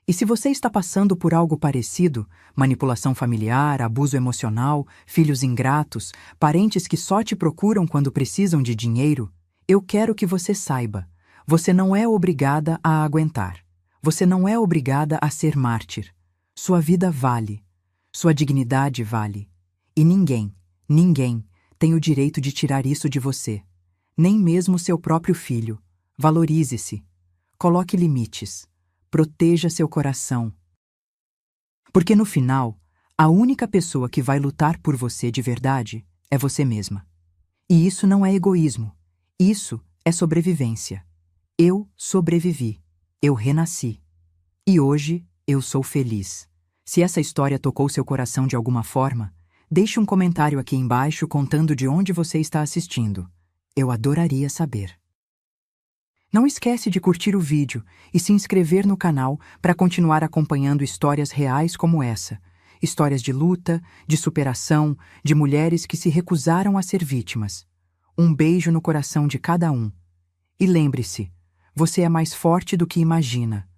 [SPEAKER 1] E se você está passando por algo parecido, manipulação familiar, abuso emocional, filhos ingratos, parentes que só te procuram quando precisam de dinheiro, eu quero que você saiba, você não é obrigada a aguentar. Você não é obrigada a ser mártir. Sua vida vale. Sua dignidade vale. E ninguém tem o direito de tirar isso de você. Nem mesmo seu próprio filho. Valorize-se. Coloque limites. Proteja seu coração. Porque no final, a única pessoa que vai lutar por você de verdade é você mesma. E isso não é egoísmo. Isso é sobrevivência. Eu sobrevivi. Eu renasci. E hoje eu sou feliz. Se essa história tocou seu coração de alguma forma, deixe um comentário aqui embaixo contando de onde você está assistindo. Eu adoraria saber. Não esquece de curtir o vídeo e se inscrever no canal para continuar acompanhando histórias reais como essa. Histórias de luta, de superação, de mulheres que se recusaram a ser vítimas. Um beijo no coração de cada um. E lembre-se, você é mais forte do que imagina.